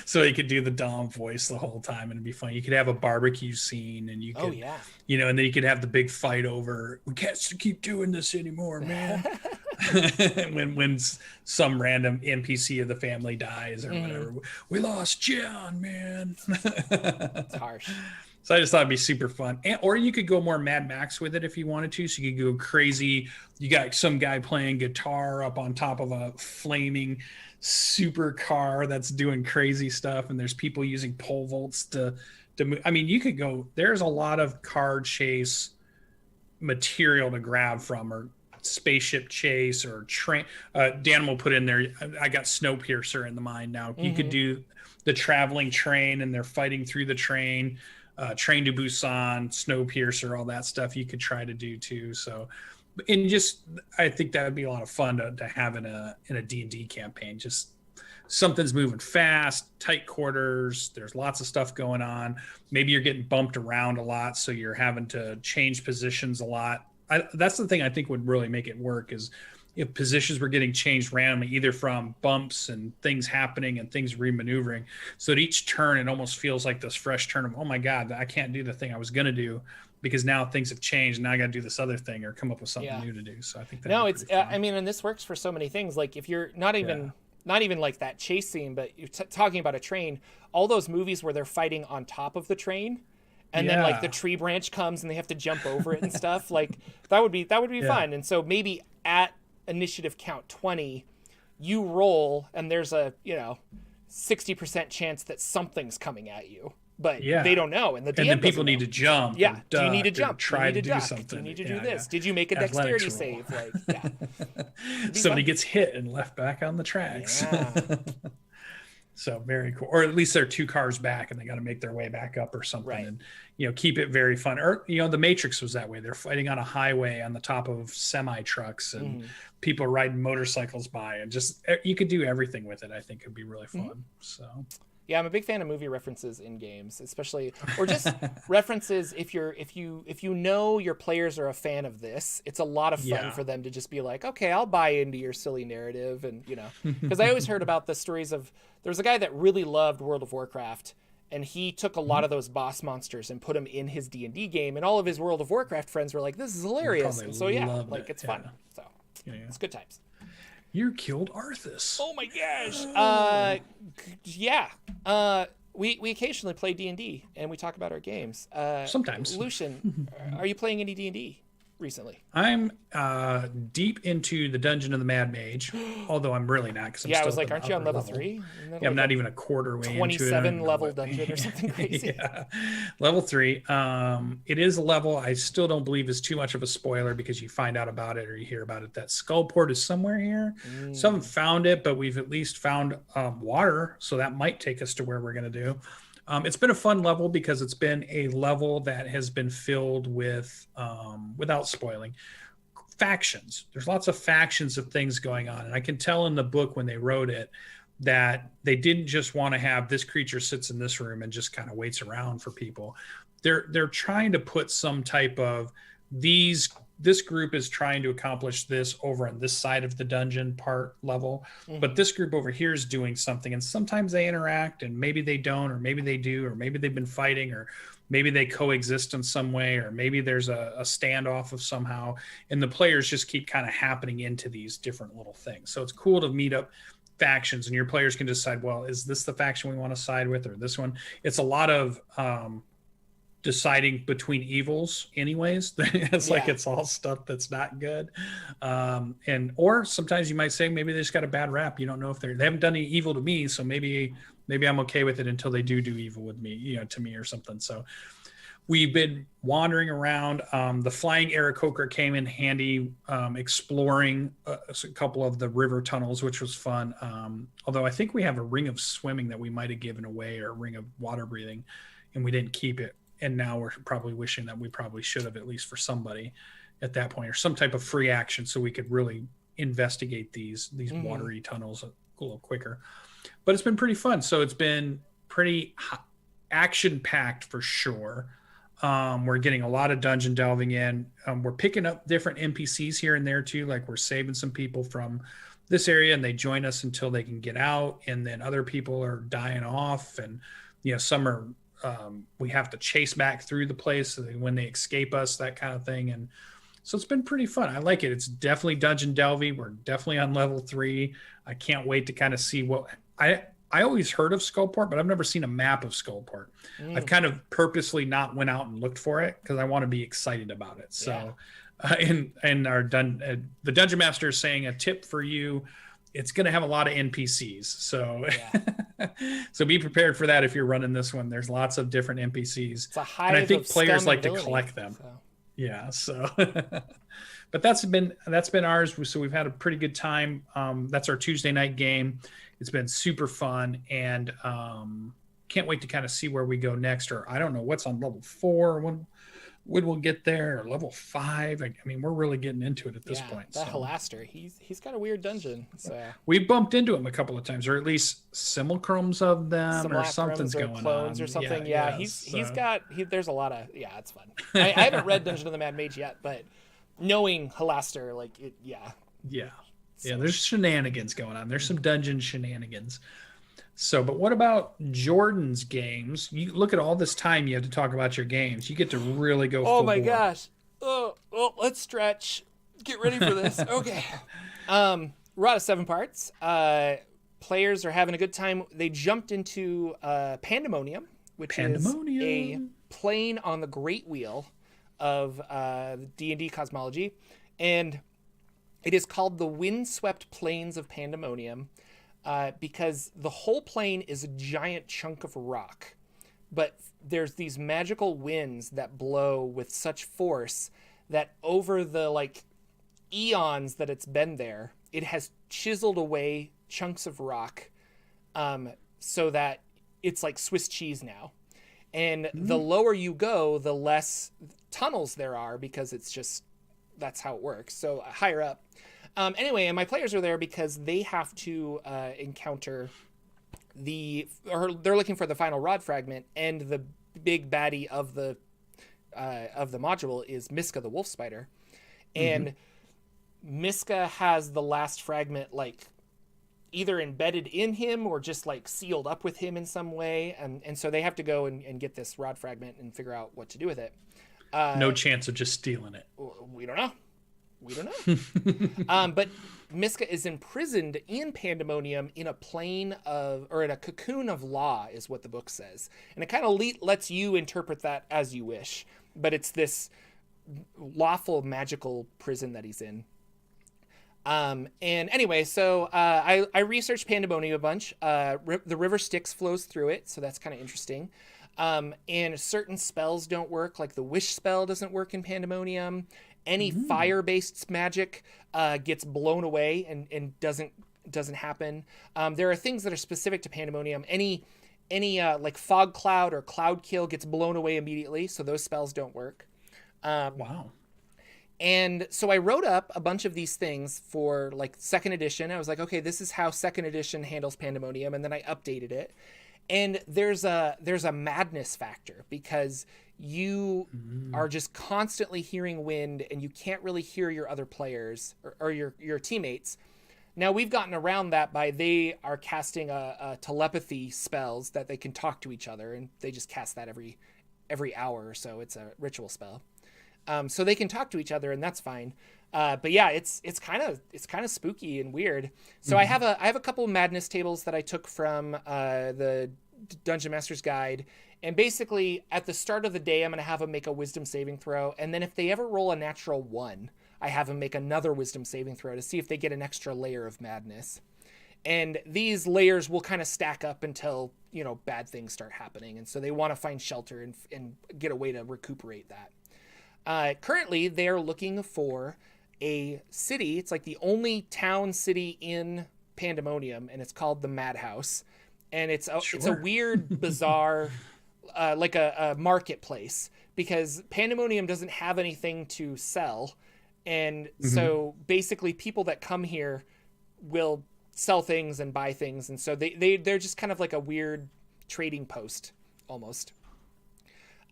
So you could do the Dom voice the whole time and it'd be fun. You could have a barbecue scene, and you could, and then you could have the big fight over, we can't keep doing this anymore, man. when some random NPC of the family dies or whatever, we lost John, man. It's harsh. So I just thought it'd be super fun. Or you could go more Mad Max with it if you wanted to. So you could go crazy. You got some guy playing guitar up on top of a flaming supercar that's doing crazy stuff, and there's people using pole vaults to move. I mean, you could go. There's a lot of car chase material to grab from, or spaceship chase, or train. Dan will put in there. I got Snowpiercer in the mind now. You could do the traveling train, and they're fighting through the train. Train to Busan, Snowpiercer, all that stuff you could try to do too. So, and I think that would be a lot of fun to have in a D&D campaign. Just something's moving fast, tight quarters. There's lots of stuff going on. Maybe you're getting bumped around a lot, so you're having to change positions a lot. That's the thing I think would really make it work, is if positions were getting changed randomly, either from bumps and things happening and things remaneuvering. So at each turn, it almost feels like this fresh turn of, oh my God, I can't do the thing I was going to do because now things have changed. And now I got to do this other thing or come up with something new to do. So I think that I mean, and this works for so many things. Like if you're not even like that chase scene, but you're talking about a train, all those movies where they're fighting on top of the train, and then like the tree branch comes and they have to jump over it and stuff, like that would be fun. And so maybe at initiative count 20, you roll and there's a 60% chance that something's coming at you, but they don't know, and then people need to jump. Yeah, do you need to jump? Try to do something. Do you need to do this? Yeah. Did you make a dexterity save? Like, somebody gets hit and left back on the tracks. Yeah. So very cool. Or at least they're 2 cars back and they got to make their way back up or something. Right. And, keep it very fun. Or, the Matrix was that way. They're fighting on a highway on the top of semi trucks and people riding motorcycles by, and just, you could do everything with it. I think it'd be really fun. So. Yeah, I'm a big fan of movie references in games, especially, or just references. If you know your players are a fan of this, it's a lot of fun for them to just be like, okay, I'll buy into your silly narrative, and because I always heard about the stories of, there was a guy that really loved World of Warcraft, and he took a lot of those boss monsters and put them in his D&D game, and all of his World of Warcraft friends were like, this is hilarious, and so it's fun. So it's good times. You killed Arthas. Oh my gosh. We occasionally play D&D and we talk about our games. Sometimes. Lucian, are you playing any D&D recently? I'm deep into the Dungeon of the Mad Mage, although I'm really not. Cause I'm I was like, aren't you on level 3? Yeah, I'm not even a quarter way 27 level dungeon or something crazy. Level 3. It is a level I still don't believe is too much of a spoiler, because you find out about it or you hear about it that Skullport is somewhere here. So I haven't found it, but we've at least found water, so that might take us to where we're going to do. It's been a fun level because it's been a level that has been filled with, without spoiling, factions. There's lots of factions of things going on. And I can tell in the book when they wrote it that they didn't just want to have this creature sits in this room and just kind of waits around for people. They're trying to put some type of this group is trying to accomplish this over on this side of the dungeon part level, but this group over here is doing something, and sometimes they interact and maybe they don't, or maybe they do, or maybe they've been fighting, or maybe they coexist in some way, or maybe there's a standoff of somehow, and the players just keep kind of happening into these different little things. So it's cool to meet up factions, and your players can decide, well, is this the faction we want to side with, or this one? It's a lot of deciding between evils anyways. It's like, it's all stuff that's not good. Or sometimes you might say, maybe they just got a bad rap. You don't know if they haven't done any evil to me. So maybe I'm okay with it until they do evil with me, to me or something. So we've been wandering around. The flying Aarakocra came in handy, exploring a couple of the river tunnels, which was fun. Although I think we have a ring of swimming that we might've given away, or a ring of water breathing, and we didn't keep it. And now we're probably wishing that we probably should have, at least for somebody at that point, or some type of free action so we could really investigate these watery tunnels a little quicker. But it's been pretty fun. So it's been pretty action packed for sure. We're getting a lot of dungeon delving in. We're picking up different NPCs here and there too. Like we're saving some people from this area and they join us until they can get out. And then other people are dying off. And, some are, we have to chase back through the place so when they escape us, that kind of thing. And so it's been pretty fun. I like it. It's definitely dungeon delving. We're definitely on level 3. I can't wait to kind of see what I always heard of Skullport, but I've never seen a map of Skullport. I've kind of purposely not went out and looked for it because I want to be excited about it. So, in our the Dungeon Master is saying a tip for you: it's going to have a lot of NPCs. So, so be prepared for that if you're running this one. There's lots of different NPCs, it's a hive and I think of players like ability, to collect them. So. Yeah, so but that's been ours. So we've had a pretty good time. That's our Tuesday night game. It's been super fun, and can't wait to kind of see where we go next. Or I don't know what's on level 4 when we'll get there, or level 5. I mean, we're really getting into it at this point. That Halaster, he's got a weird dungeon. So we bumped into him a couple of times, or at least simulacrums of them, or something's or going clones on, or something. There's a lot of it's fun. I haven't read Dungeon of the Mad Mage yet, but knowing Halaster, there's shenanigans going on. There's some dungeon shenanigans. So, but what about Jordan's games? You look at all this time you have to talk about your games. You get to really go full bore. Gosh. Oh, let's stretch. Get ready for this. Okay. We're out of 7 parts. Players are having a good time. They jumped into Pandemonium, which is a plane on the Great Wheel of D&D cosmology. And it is called the Windswept Plains of Pandemonium because the whole plane is a giant chunk of rock. But there's these magical winds that blow with such force that over the eons that it's been there, it has chiseled away chunks of rock so that it's like Swiss cheese now. And the lower you go, the less tunnels there are because it's just, that's how it works. So higher up. Anyway, and my players are there because they have to encounter they're looking for the final rod fragment, and the big baddie of the module is Miska the wolf spider. And Miska has the last fragment either embedded in him or just sealed up with him in some way, and so they have to go and get this rod fragment and figure out what to do with it. No chance of just stealing it. We don't know. But Miska is imprisoned in Pandemonium in a plane or in a cocoon of law, is what the book says. And it kind of lets you interpret that as you wish. But it's this lawful magical prison that he's in. And anyway, so I researched Pandemonium a bunch. The river Styx flows through it, so that's kind of interesting. And certain spells don't work, like the wish spell doesn't work in Pandemonium. Any fire-based magic gets blown away and doesn't happen. There are things that are specific to Pandemonium. Any fog cloud or cloud kill gets blown away immediately, so those spells don't work. Wow. And so I wrote up a bunch of these things for 2nd edition. I was like, okay, this is how 2nd edition handles Pandemonium, and then I updated it. And there's a madness factor because you are just constantly hearing wind and you can't really hear your other players or your teammates. Now we've gotten around that by they are casting a telepathy spells that they can talk to each other, and they just cast that every hour or so. It's a ritual spell. So they can talk to each other, and that's fine. But yeah, it's kind of spooky and weird. So I have a couple of madness tables that I took from the Dungeon Master's Guide, and basically at the start of the day, I'm going to have them make a wisdom saving throw, and then if they ever roll a natural 1, I have them make another wisdom saving throw to see if they get an extra layer of madness. And these layers will kind of stack up until bad things start happening, and so they want to find shelter and get a way to recuperate that. Currently, they're looking for a city. It's the only town city in Pandemonium, and it's called the Madhouse. And it's a weird, bizarre, a marketplace, because Pandemonium doesn't have anything to sell. And so basically people that come here will sell things and buy things. And so they're just kind of like a weird trading post. almost.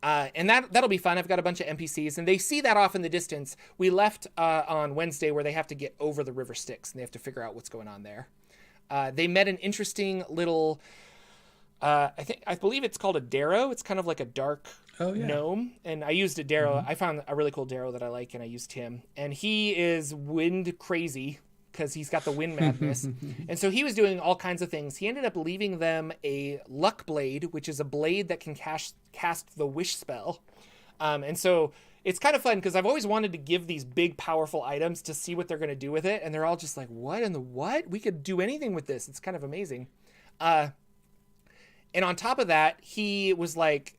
And that'll be fun. I've got a bunch of NPCs, and they see that off in the distance. We left on Wednesday where they have to get over the River Styx, and they have to figure out what's going on there. They met an interesting little, I believe it's called a Darrow. It's kind of like a dark gnome, and I used a Darrow. I found a really cool Darrow that I like, and I used him. And he is wind crazy because he's got the wind madness. And so he was doing all kinds of things. He ended up leaving them a luck blade, which is a blade that can cast the wish spell. And so it's kind of fun because I've always wanted to give these big, powerful items to see what they're going to do with it. And they're all just like, what in the what? We could do anything with this. It's kind of amazing. And on top of that, he was like,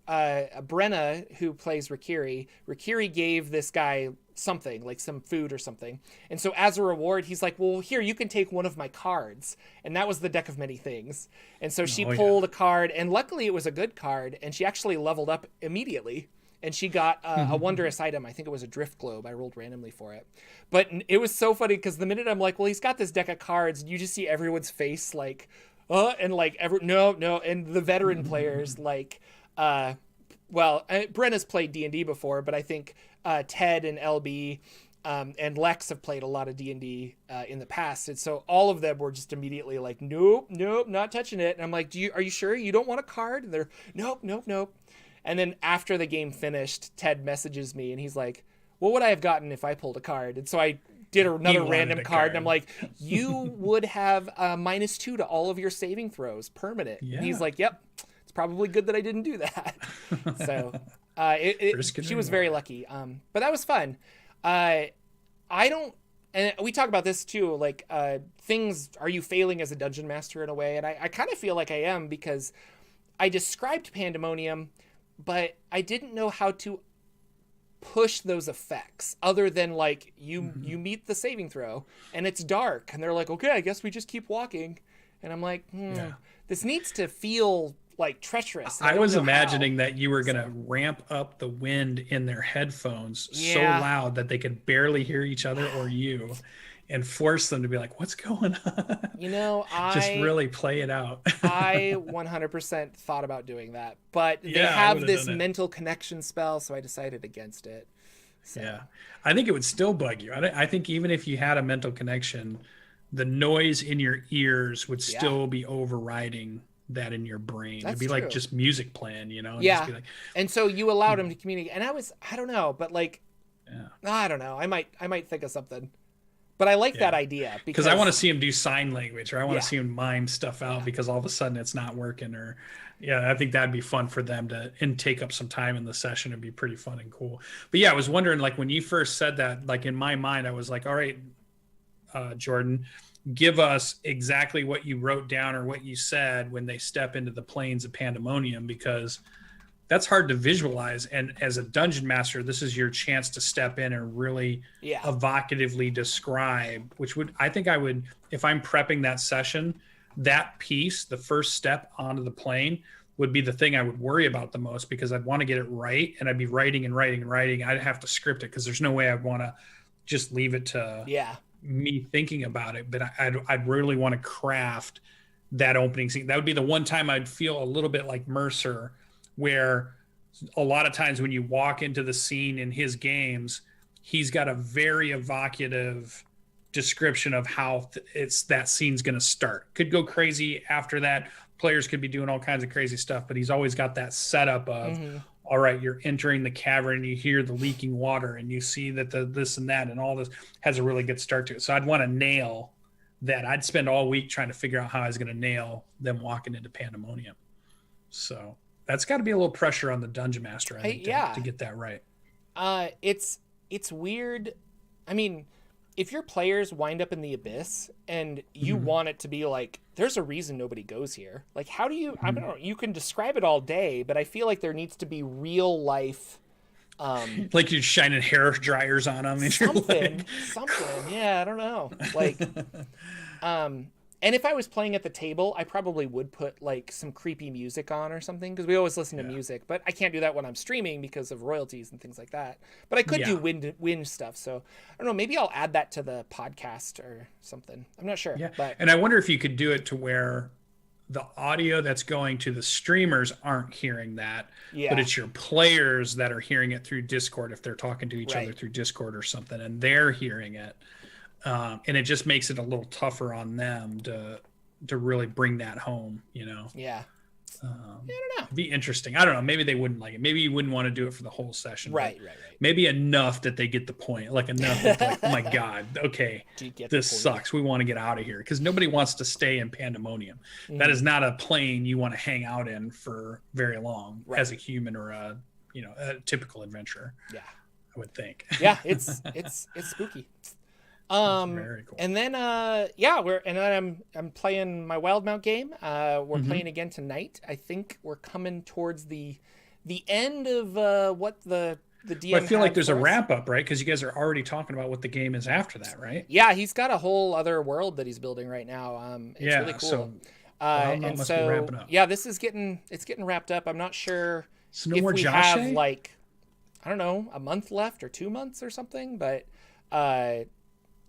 Brenna, who plays Rikiri gave this guy something, like some food or something. And so as a reward, he's like, well, here, you can take one of my cards. And that was the deck of many things. And so she pulled a card, and luckily it was a good card, and she actually leveled up immediately. And she got a wondrous item. I think it was a drift globe. I rolled randomly for it. But it was so funny because the minute I'm like, well, he's got this deck of cards, and you just see everyone's face like, and like, no. And the veteran players like, Brenna's played D&D before, but I think Ted and LB and Lex have played a lot of D&D in the past. And so all of them were just immediately like, nope, not touching it. And I'm like, are you sure you don't want a card? And they're, nope. And then after the game finished, Ted messages me and he's like, what would I have gotten if I pulled a card? And so I did another random card, and I'm like, you would have -2 to all of your saving throws, permanent. Yeah. And he's like, yep, it's probably good that I didn't do that. So she was very lucky. But that was fun. And we talk about this too, like are you failing as a dungeon master in a way? And I kind of feel like I am, because I described Pandemonium, but I didn't know how to push those effects other than like you meet the saving throw and it's dark and they're like, okay, I guess we just keep walking. And I'm like, this needs to feel like treacherous. I was imagining that you were going to ramp up the wind in their headphones so loud that they could barely hear each other or you, and force them to be like, what's going on? Just really play it out. I 100% thought about doing that, but they have this mental connection spell, so I decided against it. So. Yeah, I think it would still bug you. I think even if you had a mental connection, the noise in your ears would still be overriding that in your brain. It'd be like just music playing, And just be like, and so you allowed him to communicate. And I don't know, but like, I don't know. I might think of something. But I like that idea because I want to see him do sign language, or I want to see him mime stuff out because all of a sudden it's not working. Or I think that'd be fun for them to take up some time in the session. It'd be pretty fun and cool. But I was wondering, like, when you first said that, like in my mind, I was like, all right, Jordan, give us exactly what you wrote down or what you said when they step into the plains of Pandemonium, because that's hard to visualize. And as a dungeon master, this is your chance to step in and really evocatively describe, I would, if I'm prepping that session, that piece, the first step onto the plane, would be the thing I would worry about the most, because I'd want to get it right. And I'd be writing. I'd have to script it, because there's no way I'd want to just leave it to me thinking about it. But I'd really want to craft that opening scene. That would be the one time I'd feel a little bit like Mercer, where a lot of times when you walk into the scene in his games, he's got a very evocative description of how that scene's going to start. Could go crazy after that. Players could be doing all kinds of crazy stuff, but he's always got that setup of, all right, you're entering the cavern and you hear the leaking water and you see that this and that and all this has a really good start to it. So I'd want to nail that. I'd spend all week trying to figure out how I was going to nail them walking into Pandemonium. So that's got to be a little pressure on the dungeon master, I think, to get that right. It's weird. I mean, if your players wind up in the abyss and you want it to be like, there's a reason nobody goes here. Like, how do you? I don't know. You can describe it all day, but I feel like there needs to be real life. Like you're shining hair dryers on them. Something. Yeah, I don't know. Like, and if I was playing at the table, I probably would put like some creepy music on or something, because we always listen to music, but I can't do that when I'm streaming because of royalties and things like that. But I could do wind stuff. So I don't know, maybe I'll add that to the podcast or something. I'm not sure. Yeah. But, and I wonder if you could do it to where the audio that's going to the streamers aren't hearing that, Yeah. but it's your players that are hearing it through Discord if they're talking to each other through Discord or something, and they're hearing it. And it just makes it a little tougher on them to really bring that home, you know? Yeah. I don't know. It'd be interesting. I don't know. Maybe they wouldn't like it. Maybe you wouldn't want to do it for the whole session. Right. Maybe enough that they get the point. Like enough that like, oh my God, okay, this sucks. We want to get out of here. Because nobody wants to stay in pandemonium. Mm-hmm. That is not a plane you want to hang out in for very long as a human or a typical adventurer. Yeah. I would think. Yeah, it's spooky. Very cool. And then I'm playing my Wildmount game. We're playing again tonight. I think we're coming towards the end of what the DM. Well, I feel like there's a wrap up, right? Because you guys are already talking about what the game is after that, right? Yeah, he's got a whole other world that he's building right now. It's really cool. So, and so be wrapping up. Yeah, this is getting wrapped up. I'm not sure so no if more we Josh have like, I don't know, a month left or 2 months or something, but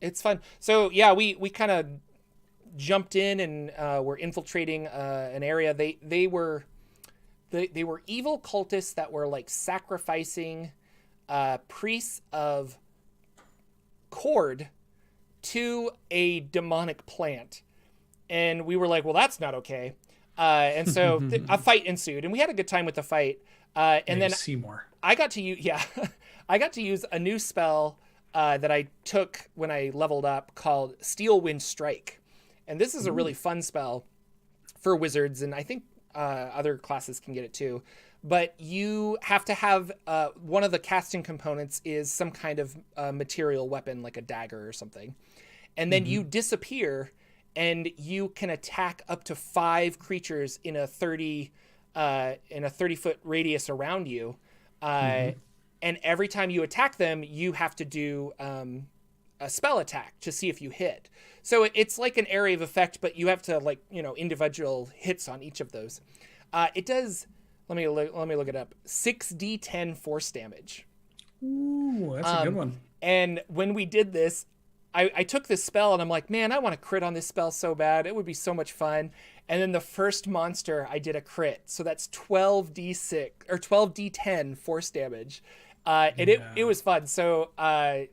it's fun. So yeah, we kind of jumped in and were infiltrating an area. They were evil cultists that were like sacrificing priests of cord to a demonic plant, and we were like, well, that's not okay. And so a fight ensued, and we had a good time with the fight. And then Seymour. I got to use a new spell that I took when I leveled up called Steel Wind Strike. And this is a really fun spell for wizards, and I think other classes can get it too. But you have to have one of the casting components is some kind of material weapon, like a dagger or something. And then you disappear, and you can attack up to 5 creatures in a 30-foot radius around you. And every time you attack them, you have to do a spell attack to see if you hit. So it's like an area of effect, but you have to individual hits on each of those. It does. Let me look it up. 6d10 force damage. Ooh, that's a good one. And when we did this, I took this spell and I'm like, man, I want to crit on this spell so bad. It would be so much fun. And then the first monster, I did a crit. So that's 12d6 or 12d10 force damage. And it was fun. So I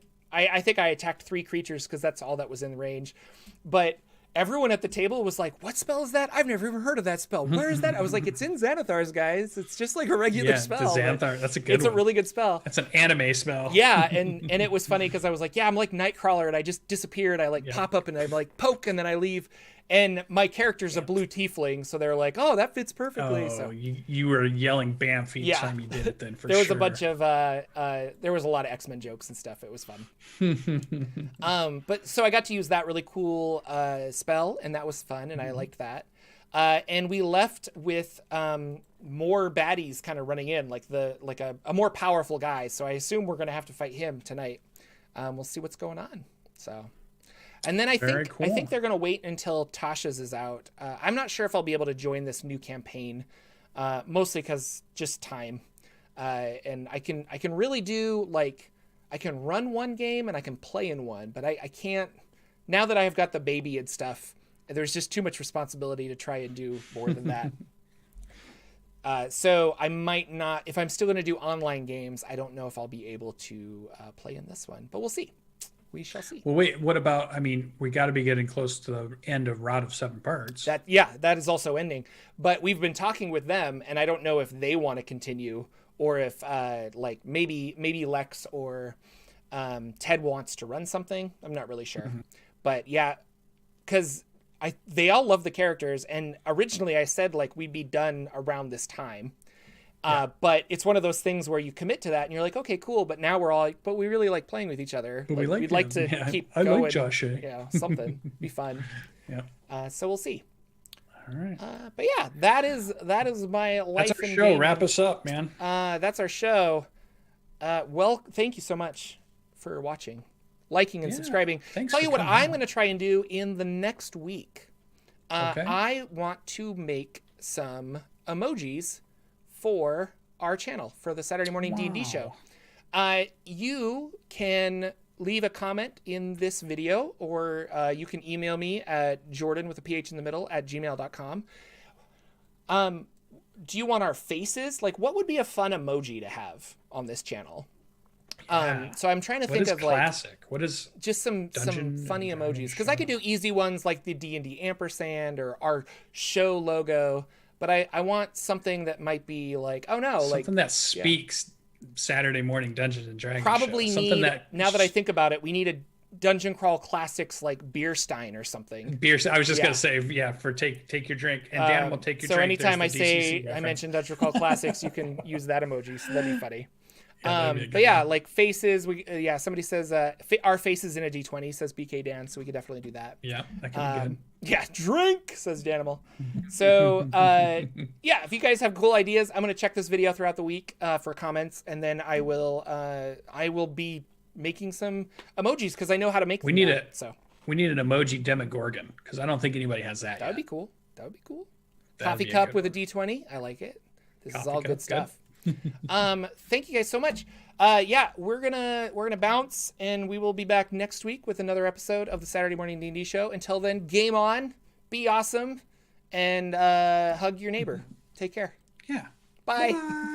think I attacked 3 creatures because that's all that was in range. But everyone at the table was like, what spell is that? I've never even heard of that spell. Where is that? I was like, it's in Xanathar's, guys. It's just like a regular spell. Xanathar. That's a good one. It's a really good spell. That's an anime spell. Yeah, and it was funny because I was like, yeah, I'm like Nightcrawler, and I just disappeared. I pop up and I like poke, and then I leave. And my character's a blue tiefling, so they're like, oh, that fits perfectly. Oh, so you were yelling Bamf each time you did it then, for there was sure. a bunch of, there was a lot of X-Men jokes and stuff. It was fun. But so I got to use that really cool spell, and that was fun, and I liked that. And we left with more baddies kind of running in, like a more powerful guy. So I assume we're going to have to fight him tonight. We'll see what's going on. So... And then I think they're going to wait until Tasha's is out. I'm not sure if I'll be able to join this new campaign, mostly because just time. And I can really do I can run one game and I can play in one, but I can't. Now that I've got the baby and stuff, there's just too much responsibility to try and do more than that. So I might not. If I'm still going to do online games, I don't know if I'll be able to play in this one, but we'll see. We shall see. Well, wait, what about, we got to be getting close to the end of Rod of 7 Parts. That is also ending. But we've been talking with them, and I don't know if they want to continue or if maybe Lex or Ted wants to run something. I'm not really sure. But yeah, because they all love the characters, and originally I said we'd be done around this time. But it's one of those things where you commit to that and you're like, okay, cool. But now we're all but we really like playing with each other. But we'd like to keep going. I like Josh. Yeah, something. Be fun. Yeah. So we'll see. All right. But yeah, that is my life. That's our in show. gaming. Wrap us up, man. That's our show. Well, thank you so much for watching, liking, and subscribing. Thanks. Tell you what I'm going to try and do in the next week. Okay. I want to make some emojis for our channel for the Saturday morning D&D show. You can leave a comment in this video, or you can email me at Jordan with a PH in the middle @gmail.com, Do you want our faces? Like, what would be a fun emoji to have on this channel? Yeah. So I'm trying to What think is of classic? like What is just some Dungeon funny and emojis, because I could do easy ones like the D&D ampersand or our show logo, but I want something that might be like, oh no, like something that speaks Saturday morning Dungeons and Dragons probably show. Something need, that now that I think about it, we need a Dungeon Crawl Classics like beer stein or something. beer. I was just gonna say, for take your drink, and Dan will take your so drink. So anytime I DCC say reference. I mention Dungeon Crawl Classics, you can use that emoji, so that'd be funny. That'd be But one. like faces, we somebody says our faces in a D20 says BK Dan, so we could definitely do that. Yeah, that could be good. Yeah, drink, says Danimal. So if you guys have cool ideas, I'm gonna check this video throughout the week for comments, and then I will be making some emojis because I know how to make them. We need an emoji Demogorgon, because I don't think anybody has that. That would be cool. That would be cool. That'd Coffee be a cup good with one. a D20. I like it. This is all Coffee good cup, stuff. Thank you guys so much. We're gonna bounce, and we will be back next week with another episode of the Saturday Morning D&D Show. Until then, game on, be awesome, and hug your neighbor. Take care. Yeah. Bye. Bye.